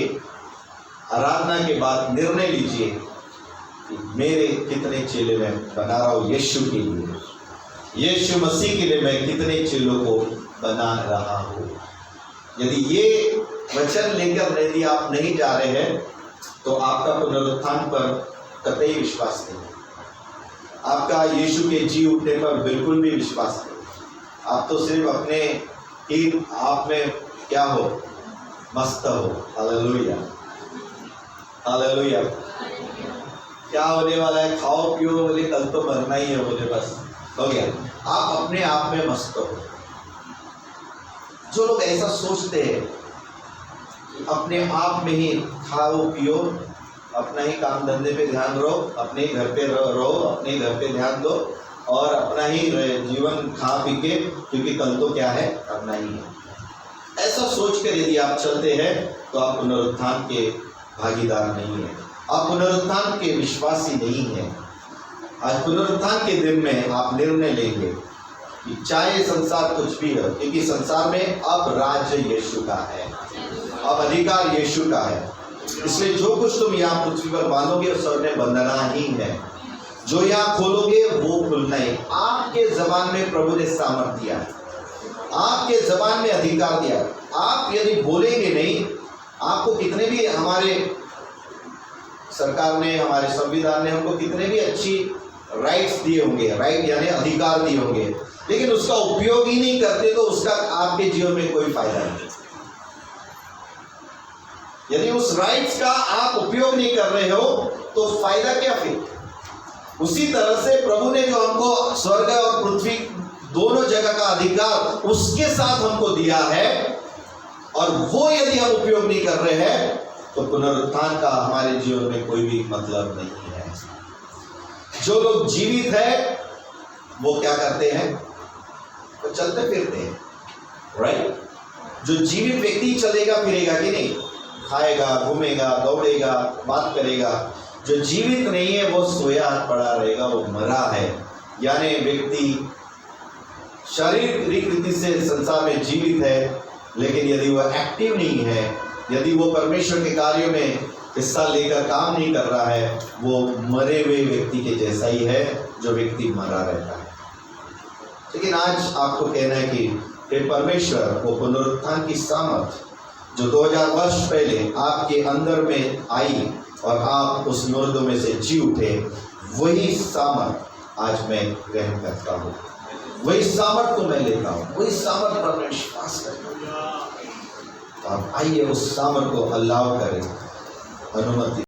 आराधना के बाद निर्णय लीजिए कि मेरे कितने चेले मैं बना रहा हूँ यीशु के लिए, यीशु मसीह के लिए मैं कितने चेलों को बना रहा हूँ। यदि ये वचन लेकर यदि आप नहीं जा रहे हैं तो आपका पुनरुत्थान पर कतई विश्वास नहीं। आपका यीशु के जी उठने पर बिल्कुल भी विश्वास नहीं। आप तो सिर्फ अपने ही आप में क्या हो, मस्त हो। Hallelujah, hallelujah. क्या होने वाला है, खाओ पियो बोले, कल तो मरना ही है बोले, बस हो गया। आप अपने आप में मस्त हो। जो लोग ऐसा सोचते हैं अपने आप में ही खाओ पियो, अपना ही काम धंधे पे ध्यान रहो, अपने ही घर पे रहो, अपने ही घर पे ध्यान दो और अपना ही जीवन खा पी के, क्योंकि कल तो क्या है, अपना ही है। ऐसा सोचकर यदि आप चलते हैं तो आप पुनरुत्थान के भागीदार नहीं हैं, आप पुनरुत्थान के विश्वासी नहीं हैं। आज पुनरुत्थान के दिन में आप निर्णय लेंगे कि चाहे संसार कुछ भी हो, क्योंकि संसार में अब राज्य यीशु का है, अब अधिकार यीशु का है। इसलिए जो कुछ तुम यहाँ पृथ्वी पर बांधोगे स्वर्ग में बंधना ही है, जो यहाँ खोलोगे वो खुलना ही। आपके जबान में प्रभु ने सामर्थ दिया है, आपके जबान में अधिकार दिया। आप यदि बोलेंगे नहीं, आपको कितने भी हमारे सरकार ने, हमारे संविधान ने हमको कितने भी अच्छी राइट्स दिए होंगे, राइट यानी अधिकार दिए होंगे, लेकिन उसका उपयोग ही नहीं करते तो उसका आपके जीवन में कोई फायदा नहीं। यदि उस राइट्स का आप उपयोग नहीं कर रहे हो तो फायदा क्या फिर? उसी तरह से प्रभु ने जो हमको स्वर्ग और पृथ्वी दोनों जगह का अधिकार उसके साथ हमको दिया है, और वो यदि हम उपयोग नहीं कर रहे हैं तो पुनरुत्थान का हमारे जीवन में कोई भी मतलब नहीं है। जो लोग जीवित है वो क्या करते हैं? वो चलते फिरते हैं, राइट। जो जीवित व्यक्ति चलेगा फिरेगा कि नहीं, खाएगा, घूमेगा, दौड़ेगा, बात करेगा। जो जीवित नहीं है वो सोया पड़ा रहेगा, वो मरा है। यानी व्यक्ति शारीरिक रीति से संसार में जीवित है, लेकिन यदि वह एक्टिव नहीं है, यदि वो परमेश्वर के कार्यों में हिस्सा लेकर काम नहीं कर रहा है, वो मरे हुए व्यक्ति के जैसा ही है, जो व्यक्ति मरा रहता है। लेकिन आज आपको कहना है कि हे परमेश्वर, वो पुनरुत्थान की सामर्थ जो 2000 वर्ष पहले आपके अंदर में आई और आप उस मुर्दों में से जी उठे, वही सामर्थ आज मैं ग्रहण करता हूँ, वही सामर्थ को मैं लेता हूँ, वही सामर्थ पर मैं विश्वास करता हूँ। आप आइए उस सामर्थ को अल्लाह करें, अनुमति